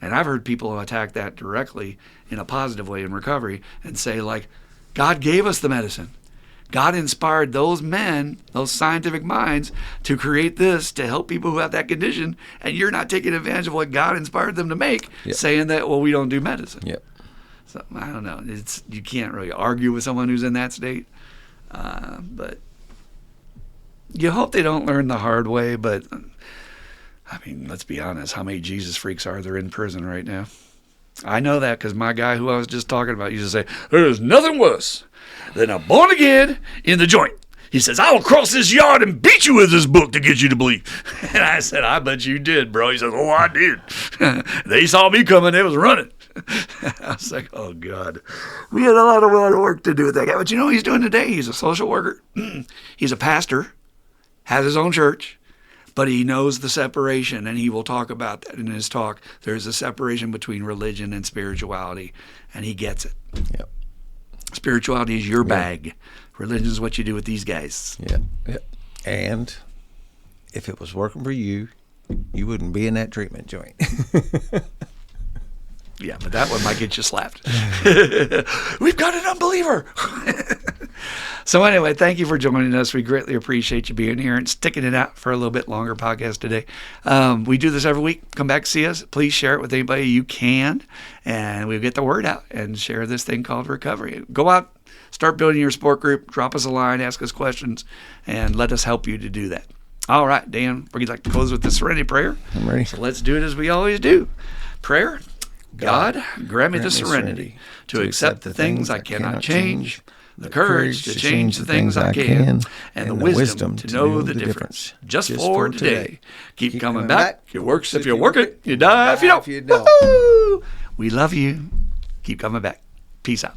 And I've heard people attack that directly in a positive way in recovery and say, like, God gave us the medicine. God inspired those men, those scientific minds, to create this to help people who have that condition, and you're not taking advantage of what God inspired them to make, saying that, well, we don't do medicine. Yep. So, I don't know. You can't really argue with someone who's in that state. But you hope they don't learn the hard way, but let's be honest. How many Jesus freaks are there in prison right now? I know that because my guy who I was just talking about used to say, there's nothing worse than a born again in the joint. He says, I will cross this yard and beat you with this book to get you to believe. And I said, I bet you did, bro. He says, oh, I did. They saw me coming. They was running. I was like, oh, God. We had a lot of work to do with that guy. But you know what he's doing today? He's a social worker. He's a pastor, has his own church, but he knows the separation, and he will talk about that in his talk. There's a separation between religion and spirituality, and he gets it. Yep. Spirituality is your bag. Religion is what you do with these guys. Yeah. Yep. And if it was working for you, you wouldn't be in that treatment joint. Yeah, but that one might get you slapped. We've got an unbeliever. So anyway, thank you for joining us. We greatly appreciate you being here and sticking it out for a little bit longer podcast today. We do this every week. Come back, see us. Please share it with anybody you can, and we'll get the word out and share this thing called recovery. Go out, start building your support group, drop us a line, ask us questions, and let us help you to do that. All right, Dan, we'd like to close with the Serenity Prayer. I'm ready. So let's do it as we always do. Prayer. God, grant me the serenity to accept the things I cannot change, the courage to change the things I can, and the wisdom to know the difference. Just for today. Keep coming back. It works if you work it. You die if you don't. We love you. Keep coming back. Peace out.